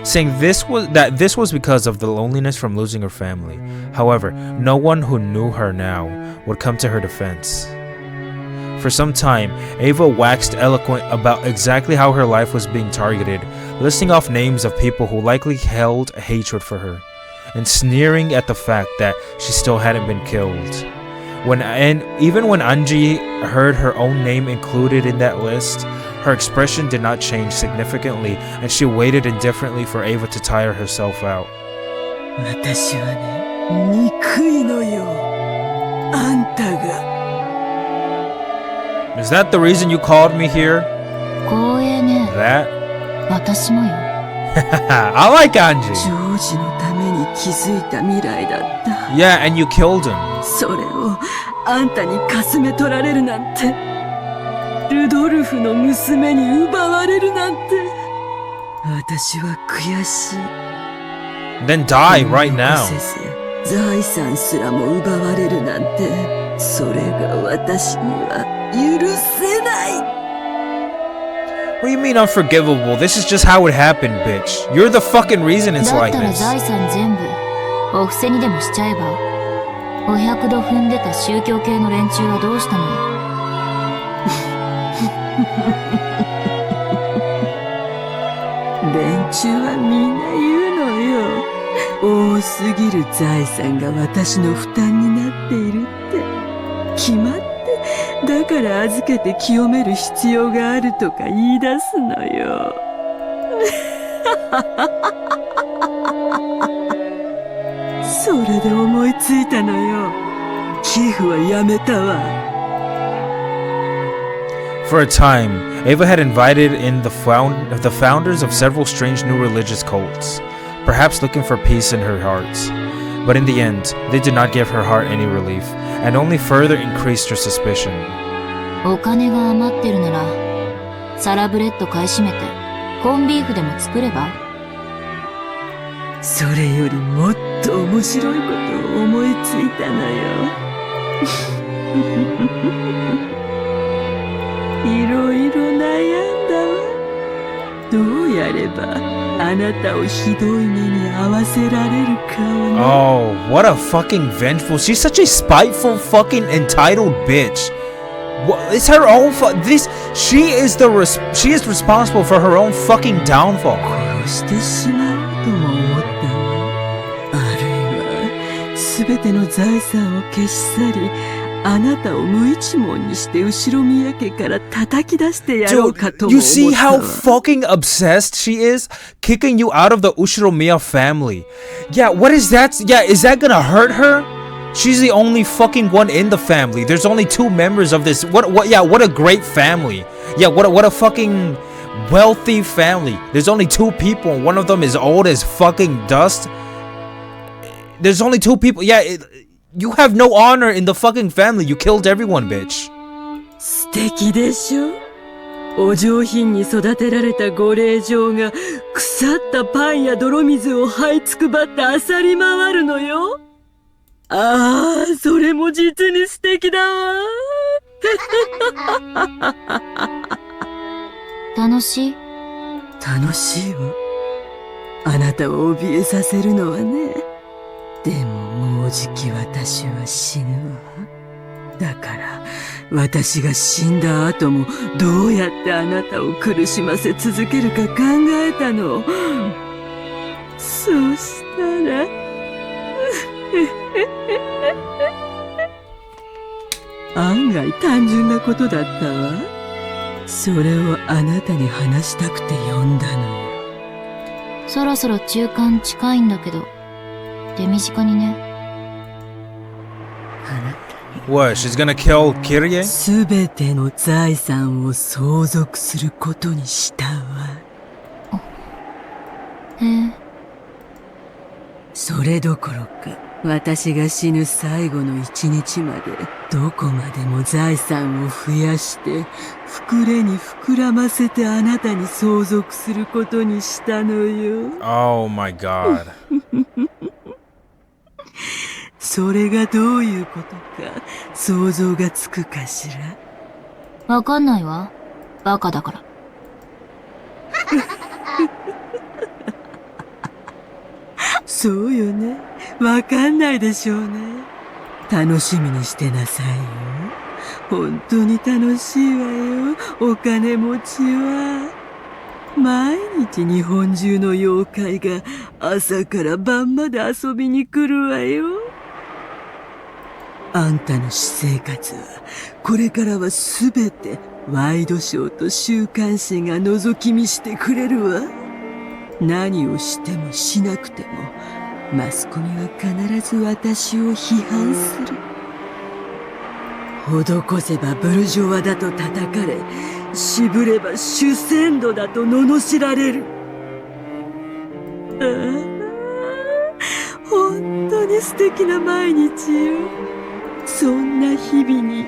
saying this was because of the loneliness from losing her family. However, no one who knew her now would come to her defense. For some time, Ava waxed eloquent about exactly how her life was being targeted, listing off names of people who likely held hatred for her, and sneering at the fact that she still hadn't been killed. Even when Angie heard her own name included in that list, her expression did not change significantly, and she waited indifferently for Ava to tire herself out. 私はね、憎いのよ。あんたが。Is that the reason you called me here? 光栄ね。That? 私もよ。I like Angie. ジョージのために築いた未来だった。 Yeah, and you killed him. それをあんたにかすめ取られるなんて。ルドルフの娘に奪われるなんて。私は悔しい。 Then die right 残 now. せず財産すらも奪われるなんて、それが私には許せない。 What do you mean unforgivable? This is just how it happened, bitch. You're the fucking reason it's だっ like たら this. 財産全部お布施にでもしちゃえば。お百度踏んでた宗教系の連中はどうしたのよ。連中はみんな言うのよ。多すぎる財産が私の負担になっているって。決まって、だから預けて清める必要があるとか言い出すのよ。それで思いついたのよ。寄付はやめたわ。For a time, Ava had invited in the founders of several strange new religious cults, perhaps looking for peace in her heart. But in the end, they did not give her heart any relief, and only further increased her suspicion. お金が余ってるならサラブレッド買い占めてコンビーフでも作れば。それよりもっと面白いことを思いついたのよ。いろいろ悩んだわ。どうやればあなたをひどい目に遭わせられるかをね。 Oh, what a fucking vengeful. She's such a spiteful fucking entitled bitch. What, it's her own she is responsible for her own fucking downfall. 殺してしまうとも思ったわ。あるいは全ての財産を消し去り、あなたを無一文にして後宮家から叩き出してやろうかとも You 思った see わ。 how fucking obsessed she is? Kicking you out of the ushiromiya family. Yeah, what is that? Yeah, is that gonna hurt her? She's the only fucking one in the family. There's only 2 members of this. What a great family. Yeah, what a fucking wealthy family. There's only 2 people, and one of them is old as fucking dust. There's only 2 people. Yeah, you have no honor in the fucking family. You killed everyone, bitch. 素敵でしょ。お上品に育てられたご令嬢が腐ったパンや泥水を這いつくばって漁り回るのよ。ああ、それも実に素敵だわ。楽しい？楽しいわ。あなたを怯えさせるのはね。でももうじき私は死ぬわ。だから私が死んだ後もどうやってあなたを苦しませ続けるか考えたの。そうしたら案外単純なことだったわ。それをあなたに話したくて呼んだのよ。そろそろ中間近いんだけど手短にね。あなた What? She's gonna kill Kirye? すべての財産を相続することにしたわ。へえ。それどころか、私が死ぬ最後の一日まで、どこまでも財産を増やして、膨れに膨らませてあなたに相続することにしたのよ。Oh my god. それがどういうことか、想像がつくかしら。わかんないわ。バカだから。そうよね。わかんないでしょうね。楽しみにしてなさいよ。本当に楽しいわよ。お金持ちは。毎日日本中の妖怪が朝から晩まで遊びに来るわよ。あんたの私生活は、これからはすべてワイドショーと週刊誌が覗き見してくれるわ。何をしてもしなくても、マスコミは必ず私を批判する。施せばブルジョワだと叩かれ、渋れば主戦度だと罵られる。本当に素敵な毎日よ。そんな日々に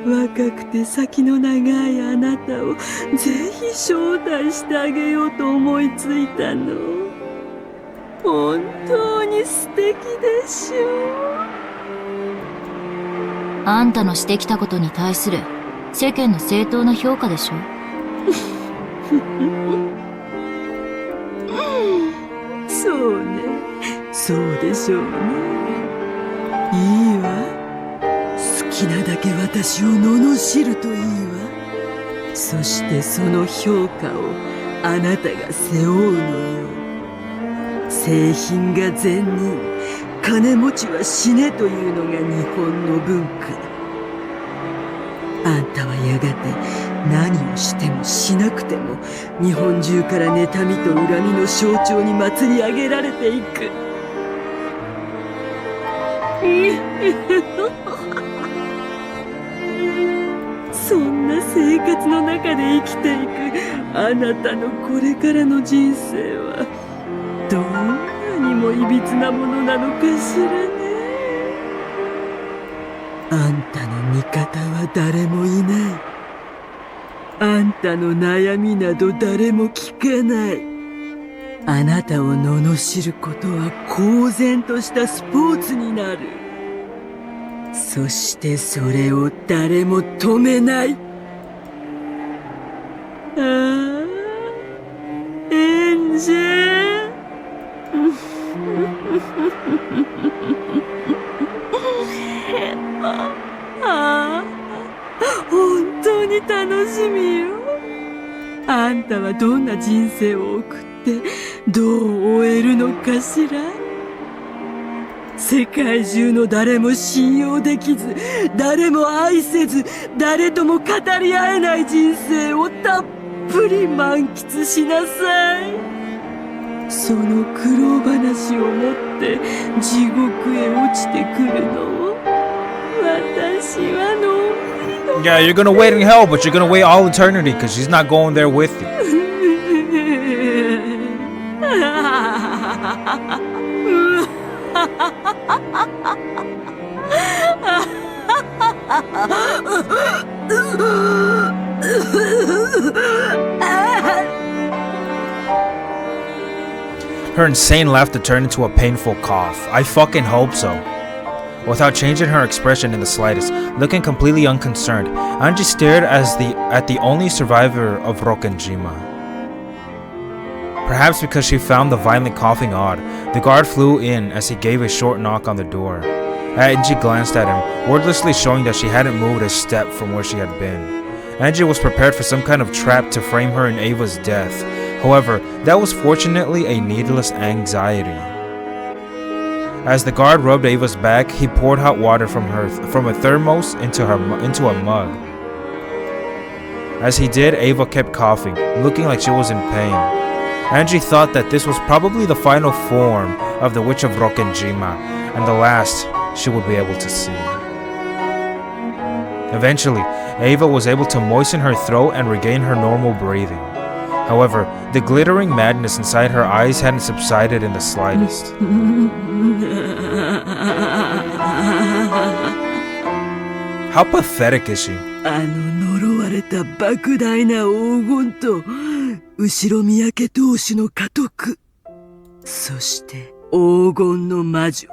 若くて先の長いあなたをぜひ招待してあげようと思いついたの。本当に素敵でしょ。あんたのしてきたことに対する世間の正当な評価でしょ。そうね、そうでしょうね。いいわ。好きなだけ私を罵るといいわ。そしてその評価をあなたが背負うのよ。製品が善人、金持ちは死ねというのが日本の文化。あんたはやがて何をしてもしなくても日本中から妬みと恨みの象徴に祭り上げられていく。そんな生活の中で生きていくあなたのこれからの人生はどんなにもいびつなものなのかしらね。あんたの味方は誰もいない。あんたの悩みなど誰も聞かない。あなたを罵ることは公然としたスポーツになる。そしてそれを誰も止めない。ああ、エンジェああ、本当に楽しみよ。あんたはどんな人生を送ってどう終えるのかしら。世界中の誰も信用できず、誰も愛せず、誰とも語り合えない人生をたっぷり満喫しなさい。その苦労話を持って地獄へ落ちてくるのを私はのんびりの。 Yeah, you're gonna wait in hell, but you're gonna wait all eternity because she's not going there with you. Her insane laughter turned into a painful cough. I fucking hope so. Without changing her expression in the slightest, looking completely unconcerned, Angie stared at the only survivor of Rokkenjima. Perhaps because she found the violent coughing odd, the guard flew in as he gave a short knock on the door. Angie glanced at him, wordlessly showing that she hadn't moved a step from where she had been. Angie was prepared for some kind of trap to frame her in Ava's death. However, that was fortunately a needless anxiety. As the guard rubbed Ava's back, he poured hot water from a thermos into a mug. As he did, Ava kept coughing, looking like she was in pain. Angie thought that this was probably the final form of the Witch of Rokkenjima, and the last she would be able to see. Eventually, Ava was able to moisten her throat and regain her normal breathing. However, the glittering madness inside her eyes hadn't subsided in the slightest. How pathetic is she? あの呪われた莫大な黄金と後ろ三宅同士の家督、そして黄金の魔女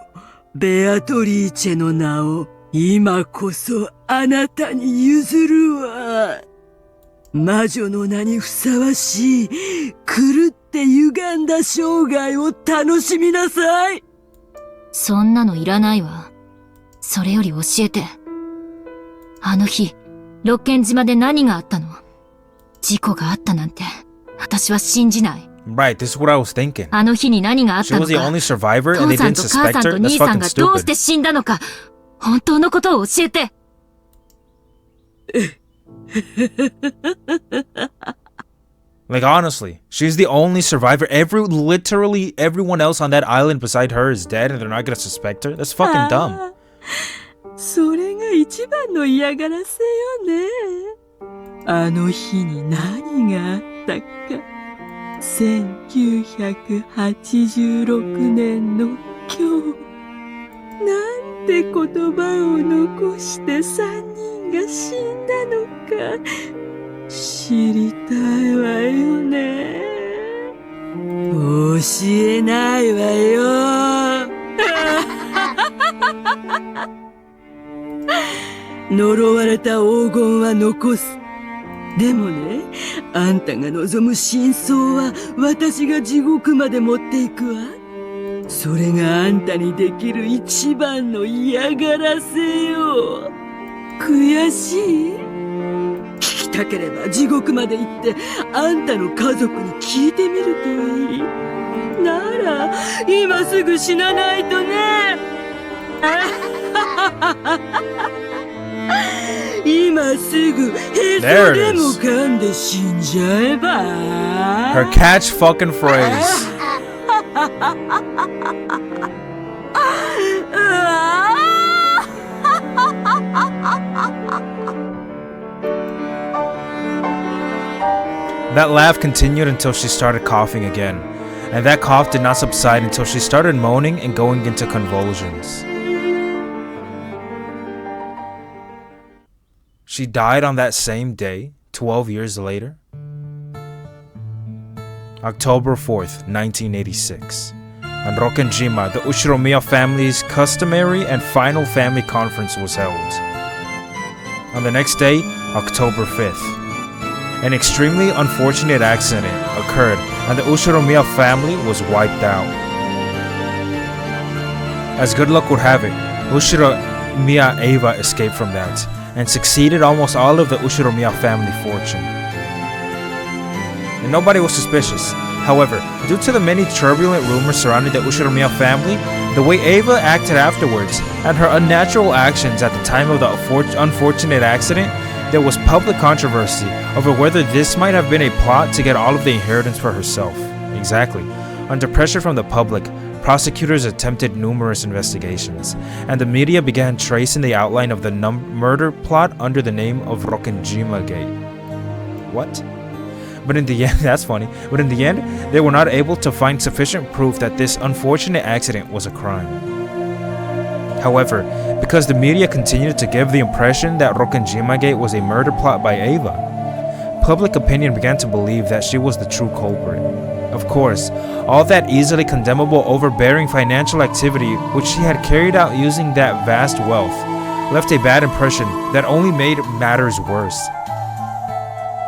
ベアトリーチェの名を今こそあなたに譲るわ。魔女の名にふさわしい狂って歪んだ生涯を楽しみなさい。そんなのいらないわ。それより教えて。あの日、六軒島で何があったの？事故があったなんて、私は信じない。Right, this is what I was thinking. あの日に何があったのか。She was the only survivor and they 父さん didn't と母 suspect さんと her? That's 兄さん fucking がどうして stupid. 死んだのか、本当のことを教えて。Like honestly, she's the only survivor. Literally everyone else on that island beside her is dead and they're not gonna suspect her? That's fucking dumb. それが一番の嫌がらせよね。あの日に何があったか、1986年の今日、なんて言葉を残して3人が死んだのか知りたいわよね。教えないわよ。呪われた黄金は残す。でもね、あんたが望む真相は私が地獄まで持っていくわ。それがあんたにできる一番の嫌がらせよ。悔しい？聞きたければ地獄まで行ってあんたの家族に聞いてみるといい。なら今すぐ死なないとね。今すぐへそでも噛んで死んじゃえば。 Her catch fucking phrase. That laugh continued until she started coughing again, and that cough did not subside until she started moaning and going into convulsions. She died on that same day, 12 years later. October 4th, 1986. On Rokkenjima, the Ushiromiya family's customary and final family conference was held. On the next day, October 5th, an extremely unfortunate accident occurred and the Ushiromiya family was wiped out. As good luck would have it, Ushiromiya Eva escaped from that and succeeded almost all of the Ushiromiya family fortune. And nobody was suspicious. However, due to the many turbulent rumors surrounding the Ushiromiya family, the way Eva acted afterwards, and her unnatural actions at the time of the unfortunate accident, there was public controversy over whether this might have been a plot to get all of the inheritance for herself. Exactly. Under pressure from the public, prosecutors attempted numerous investigations, and the media began tracing the outline of the murder plot under the name of Rokkenjima Gate. What? But in the end, that's funny, but in the end, they were not able to find sufficient proof that this unfortunate accident was a crime. However, because the media continued to give the impression that Rokkenjima Gate was a murder plot by Eva, public opinion began to believe that she was the true culprit. Of course, all that easily condemnable overbearing financial activity which she had carried out using that vast wealth left a bad impression that only made matters worse.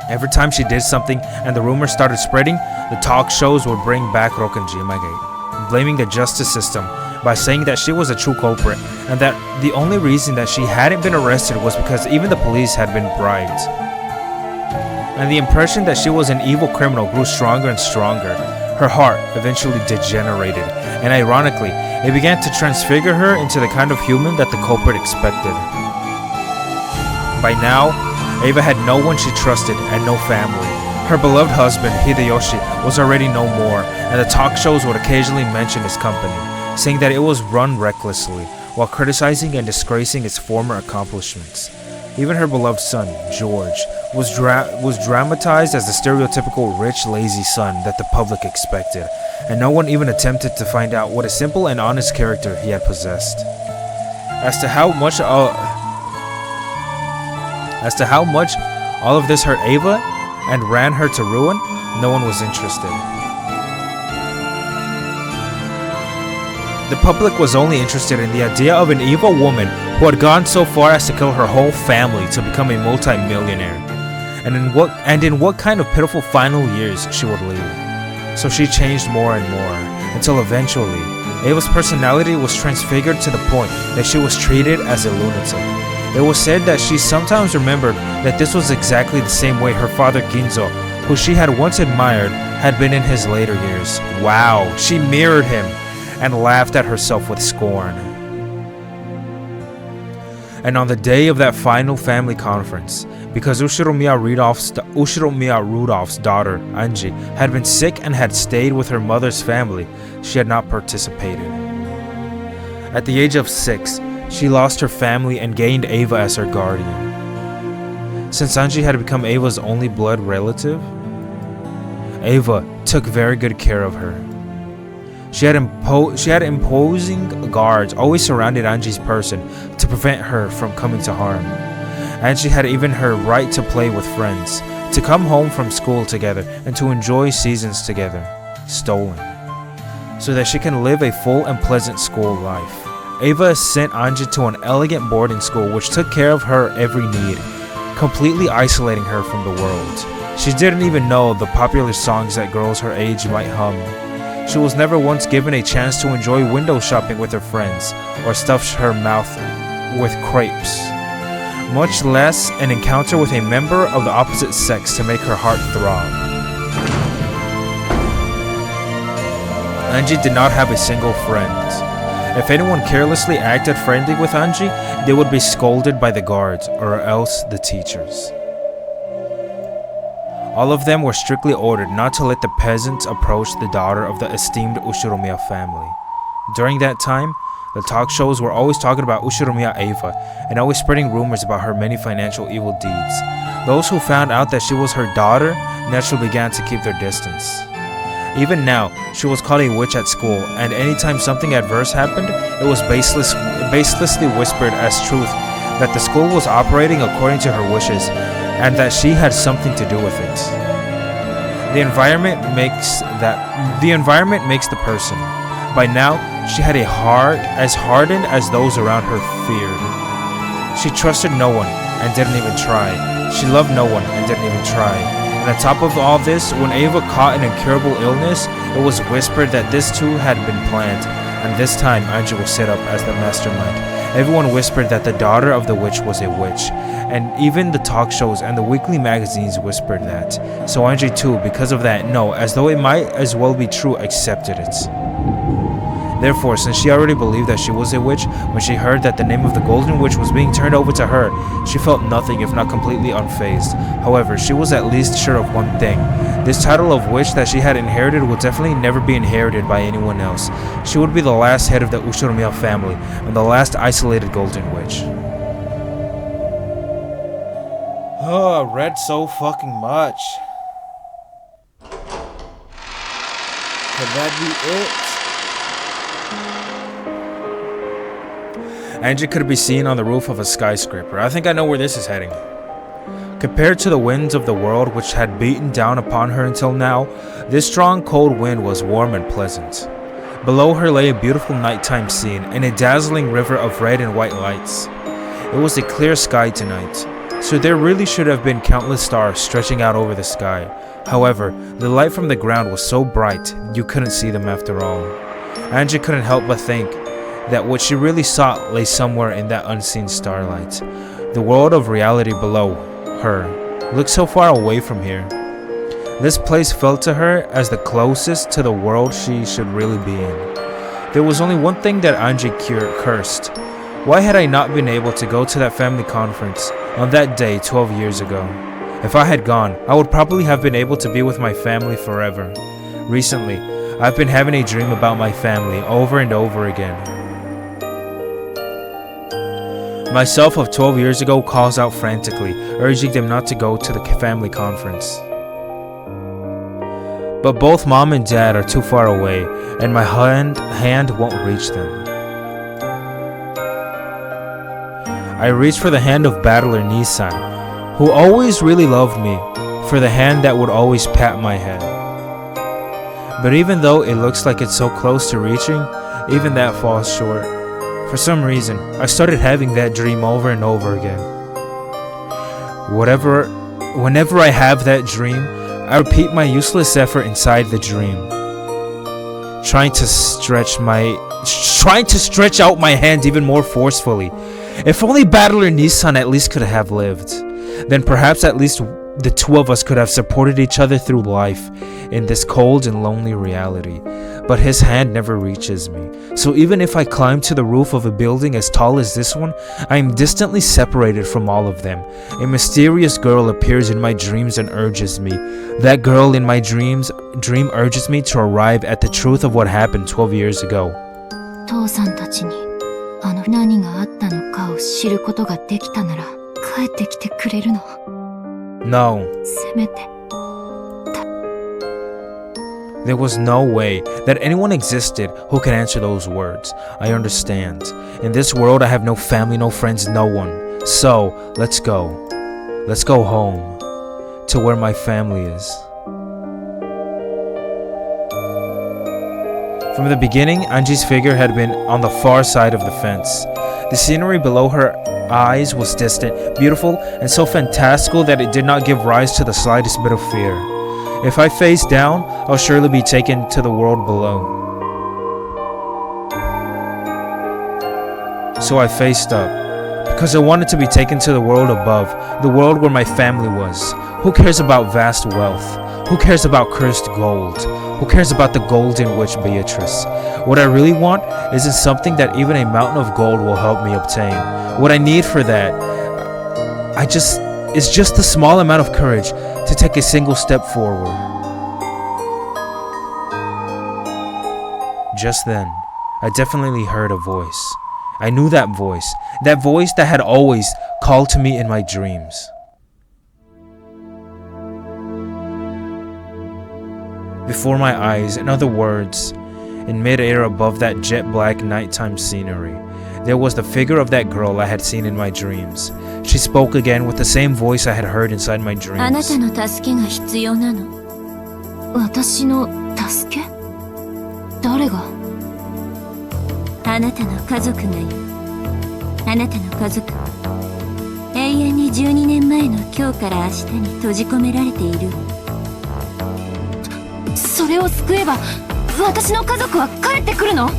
Every time she did something and the rumors started spreading, the talk shows would bring back Rokkenjima Gate, blaming the justice system by saying that she was a true culprit and that the only reason that she hadn't been arrested was because even the police had been bribed. And the impression that she was an evil criminal grew stronger and stronger. Her heart eventually degenerated, and ironically, it began to transfigure her into the kind of human that the culprit expected. By now, Eva had no one she trusted and no family. Her beloved husband, Hideyoshi, was already no more, and the talk shows would occasionally mention his company, saying that it was run recklessly, while criticizing and disgracing its former accomplishments. Even her beloved son, George, was dramatized as the stereotypical rich, lazy son that the public expected, and no one even attempted to find out what a simple and honest character he had possessed. As to how much all of this hurt Eva and ran her to ruin, no one was interested. The public was only interested in the idea of an evil woman who had gone so far as to kill her whole family to become a multi-millionaire, and in what kind of pitiful final years she would lead. So she changed more and more, until eventually, Eva's personality was transfigured to the point that she was treated as a lunatic. It was said that she sometimes remembered that this was exactly the same way her father Ginzo, who she had once admired, had been in his later years. Wow, she mirrored him and laughed at herself with scorn. And on the day of that final family conference, because Ushiromiya Rudolph's daughter, Ange, had been sick and had stayed with her mother's family, she had not participated. At the age of 6, she lost her family and gained Eva as her guardian. Since Ange had become Eva's only blood relative, Ava took very good care of her. She had imposing guards always surrounded Ange's person to prevent her from coming to harm. Ange had even her right to play with friends, to come home from school together, and to enjoy seasons together, stolen, so that she can live a full and pleasant school life. Ava sent Ange to an elegant boarding school which took care of her every need, completely isolating her from the world. She didn't even know the popular songs that girls her age might hum. She was never once given a chance to enjoy window shopping with her friends, or stuff her mouth with crepes, much less an encounter with a member of the opposite sex to make her heart throb. Ange did not have a single friend. If anyone carelessly acted friendly with Ange, they would be scolded by the guards or else the teachers. All of them were strictly ordered not to let the peasants approach the daughter of the esteemed Ushiromiya family. During that time, the talk shows were always talking about Ushiromiya Ava and always spreading rumors about her many financial evil deeds. Those who found out that she was her daughter naturally began to keep their distance. Even now, she was called a witch at school, and anytime something adverse happened, it was baselessly whispered as truth that the school was operating according to her wishes and that she had something to do with it. The environment makes the person. By now, she had a heart as hardened as those around her feared. She trusted no one and didn't even try. She loved no one and didn't even try. And on top of all this, when Ava caught an incurable illness, it was whispered that this too had been planned, and this time Ange was set up as the mastermind. Everyone whispered that the daughter of the witch was a witch, and even the talk shows and the weekly magazines whispered that. So Ange too, because of that, no, as though it might as well be true, accepted it. Therefore, since she already believed that she was a witch, when she heard that the name of the Golden Witch was being turned over to her, she felt nothing if not completely unfazed. However, she was at least sure of one thing. This title of witch that she had inherited would definitely never be inherited by anyone else. She would be the last head of the Ushiromiya family, and the last isolated Golden Witch. Oh, I read so fucking much. Could that be it? Ange could be seen on the roof of a skyscraper. I think I know where this is heading. Compared to the winds of the world which had beaten down upon her until now, this strong cold wind was warm and pleasant. Below her lay a beautiful nighttime scene and a dazzling river of red and white lights. It was a clear sky tonight, so there really should have been countless stars stretching out over the sky. However, the light from the ground was so bright you couldn't see them after all. Ange couldn't help but think that what she really sought lay somewhere in that unseen starlight. The world of reality below her looked so far away from here. This place felt to her as the closest to the world she should really be in. There was only one thing that Ange cursed. Why had I not been able to go to that family conference on that day 12 years ago? If I had gone, I would probably have been able to be with my family forever. Recently, I've been having a dream about my family over and over again. Myself of 12 years ago calls out frantically, urging them not to go to the family conference. But both mom and dad are too far away, and my hand won't reach them. I reach for the hand of battler Nissan, who always really loved me, for the hand that would always pat my head. But even though it looks like it's so close to reaching, even that falls short. For some reason, I started having that dream over and over again. Whenever I have that dream, I repeat my useless effort inside the dream, trying to stretch out my hand even more forcefully. If only Battler Nissan at least could have lived, then perhaps at least the two of us could have supported each other through life in this cold and lonely reality. But his hand never reaches me. So even if I climb to the roof of a building as tall as this one, I am distantly separated from all of them. A mysterious girl appears in my dreams and urges me. That girl in my dream urges me to arrive at the truth of what happened 12 years ago. 父さんたちに何があったのかを知ることができたなら帰ってきてくれるの。No. せめて There was no way that anyone existed who could answer those words. I understand. In this world, I have no family, no friends, no one. So, let's go. Let's go home. To where my family is. From the beginning, Anji's figure had been on the far side of the fence. The scenery below her eyes was distant, beautiful, and so fantastical that it did not give rise to the slightest bit of fear. If I face down, I'll surely be taken to the world below. So I faced up, because I wanted to be taken to the world above, the world where my family was. Who cares about vast wealth? Who cares about cursed gold? Who cares about the golden witch Beatrice? What I really want isn't something that even a mountain of gold will help me obtain. What I need for that, is just a small amount of courage to take a single step forward. Just then, I definitely heard a voice. I knew that voice that had always called to me in my dreams. Before my eyes, in other words, in mid-air above that jet-black nighttime scenery, there was the figure of that girl I had seen in my dreams. She spoke again with the same voice I had heard inside my あな dreams. たの助けが必要なの。私の助け？誰が？あなたの家族がいる。あなたの家族は永遠に12年前の今日から明日に閉じ込められている。それを救えば私の家族は帰ってくるの？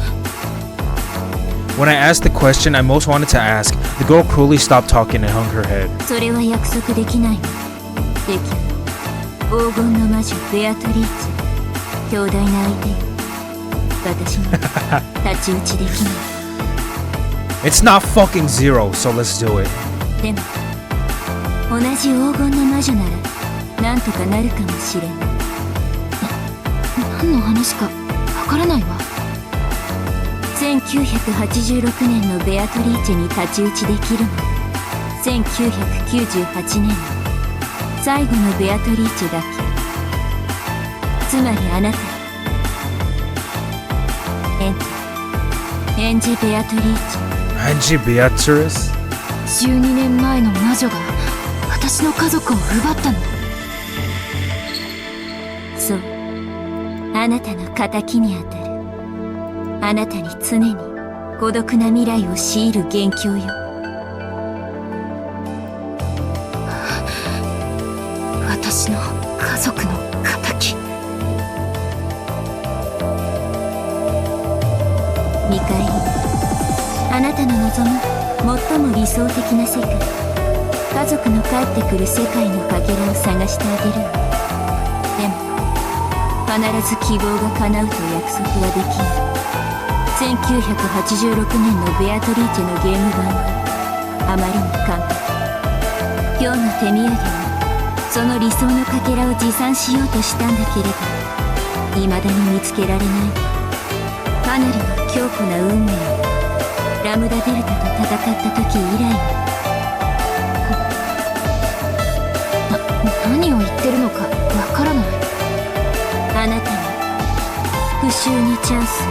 When I asked the question I most wanted to ask, the girl cruelly stopped talking and hung her head. それは約束できないわ。できる。黄金の魔女ベアトリーチェ。強大な相手よ。私に太刀打ちできない。 It's not fucking zero, so let's do it. でも同じ黄金の魔女ならなんとかなるかもしれない。何の話かわからないわ。1986年のベアトリーチェに太刀打ちできるのは1998年の最後のベアトリーチェだけ。つまりあなたエンジェベアトリーチェ。 Angie Beatrice? 12年前の魔女が私の家族を奪ったの。そう、あなたの仇にあたる。あなたに常に孤独な未来を強いる元凶よ。私の家族の仇。見返り、あなたの望む最も理想的な世界、家族の帰ってくる世界のかけらを探してあげるわ。でも必ず希望が叶うと約束はできない。1986年のベアトリーチェのゲーム版はあまりに完璧。今日の手土産はその理想のかけらを持参しようとしたんだけれど未だに見つけられない。かなりの強固な運命よ。ラムダデルタと戦った時以来の。何を言ってるのかわからない。あなたに復讐のチャンスを、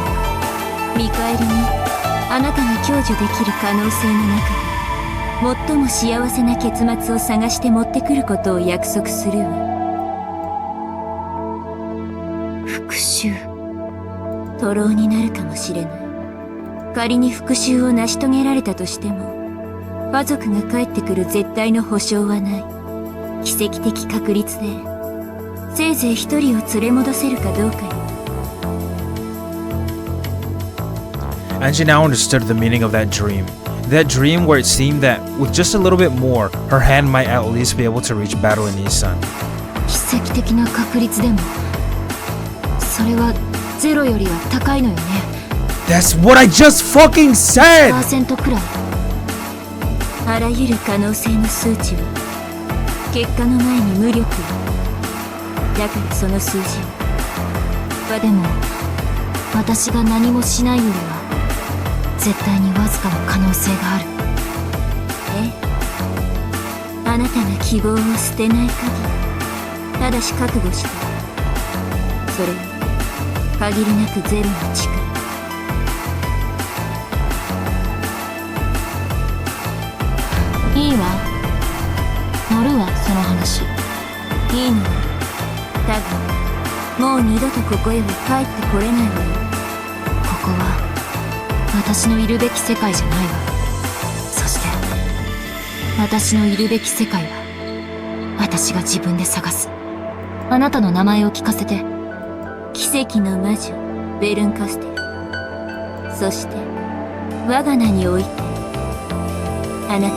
見返りにあなたが享受できる可能性の中で最も幸せな結末を探して持ってくることを約束するわ。復讐、徒労になるかもしれない。仮に復讐を成し遂げられたとしても家族が帰ってくる絶対の保証はない。奇跡的確率でせいぜい一人を連れ戻せるかどうかよ。Angie now understood the meaning of that dream. That dream where it seemed that with just a little bit more, her hand might at least be able to reach battle in Nissan. 奇跡的な確率でもそれはゼロよりは高いのよね。 That's what I just fucking said! %くらい。あらゆる可能性の数値は結果の前に無力よ。だからその数字は。でも私が何もしないよりは絶対にわずかな可能性がある。ええ、あなたが希望を捨てない限りただし覚悟してそれは限りなくゼロの力。いいわ。乗るわ、その話。いいのよ。だが、もう二度とここへは帰ってこれないわよ。ここは私のいるべき世界じゃないわ。そして私のいるべき世界は私が自分で探す。あなたの名前を聞かせて。奇跡の魔女ベルンカステル。そして我が名においてあなた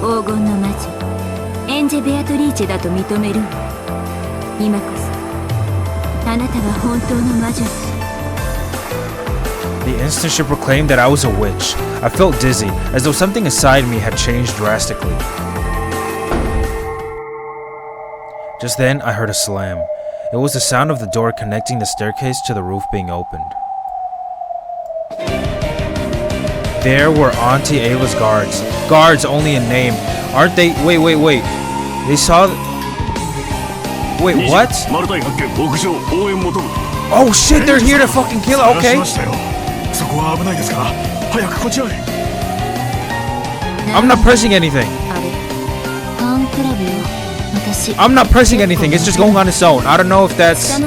黄金の魔女エンジェ・ベアトリーチェだと認めるわ。今こそあなたが本当の魔女だ。The instant she proclaimed that I was a witch, I felt dizzy, as though something inside me had changed drastically. Just then, I heard a slam. It was the sound of the door connecting the staircase to the roof being opened. There were Auntie Ava's guards. Guards only in name. Aren't they? Wait. They saw... Wait, what? Oh shit, they're here to fucking kill her, okay. I'm not pressing anything. I'm not pressing anything, it's just going on its own. I don't know if that's...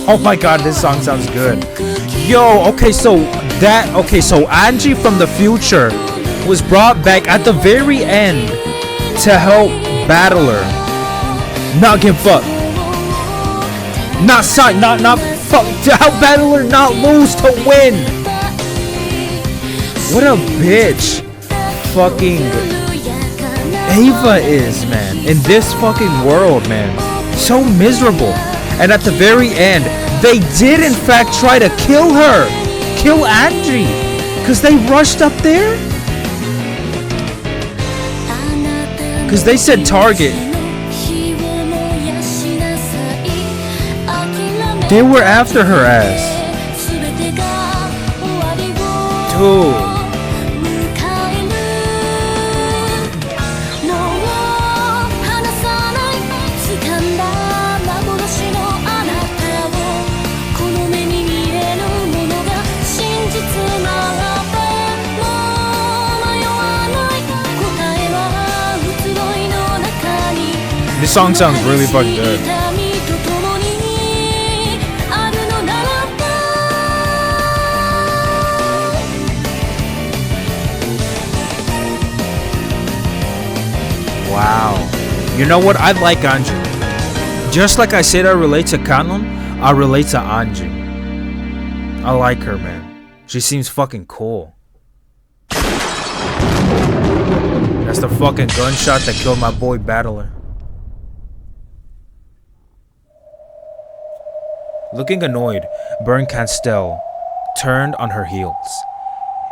Oh my god, this song sounds good. Yo, okay, so Angie from the future was brought back at the very end to help Battler not get fucked. Not fuck, to help Battler not lose, to win. What a bitch fucking Ava is, man. In this fucking world, man. So miserable. And at the very end, they did in fact try to kill her. Kill Angie. Because they rushed up there? Because they said target. They were after her ass. Dude. This song sounds really fucking good. Wow. You know what? I like Ange. Just like I said I relate to Kanon, I relate to Ange. I like her, man. She seems fucking cool. That's the fucking gunshot that killed my boy Battler. Looking annoyed, Bern Castell turned on her heels.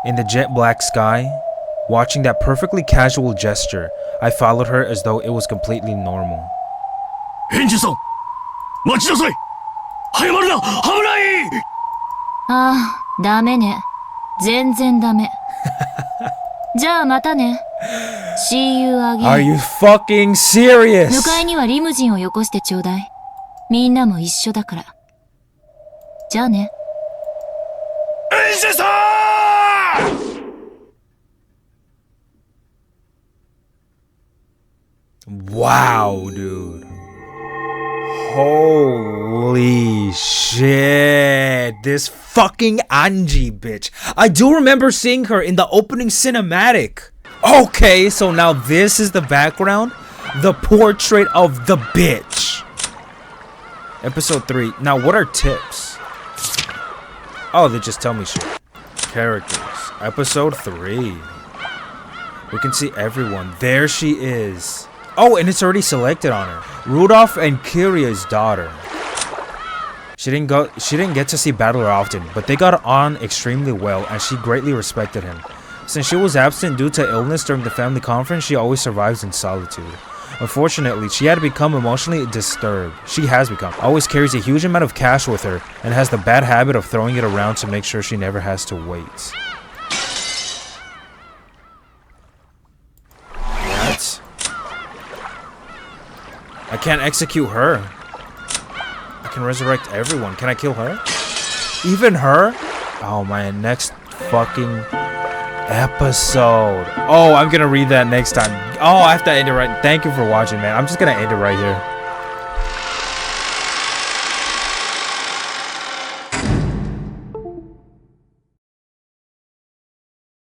In the jet black sky, watching that perfectly casual gesture, I followed her as though it was completely normal. Angie-san! Machidasai! Hayamaru na! Hamunai! ああ、ダメね。全然ダメ。じゃあまたね。See you again. Are you fucking serious? 迎えにはリムジンをよこしてちょうだい。みんなも一緒だから。じゃあね。Angie-san! Wow, dude. Holy shit. This fucking Angie bitch. I do remember seeing her in the opening cinematic. Okay, so now this is the background. The portrait of the bitch. Episode 3. Now, what are tips? Oh, they just tell me shit. Characters. Episode 3. We can see everyone. There she is. Oh, and it's already selected on her. Rudolph and Kiria's daughter. She didn't get to see Battler often, but they got on extremely well and she greatly respected him. Since she was absent due to illness during the family conference, she always survives in solitude. Unfortunately, she had become emotionally disturbed. She has become. Always carries a huge amount of cash with her and has the bad habit of throwing it around to make sure she never has to wait. can't execute her. I can resurrect everyone. Can I kill her? Even her? Oh man, next fucking episode. Oh, I'm gonna read that next time. Oh, I have to end it right. Thank you for watching, man. I'm just gonna end it right here.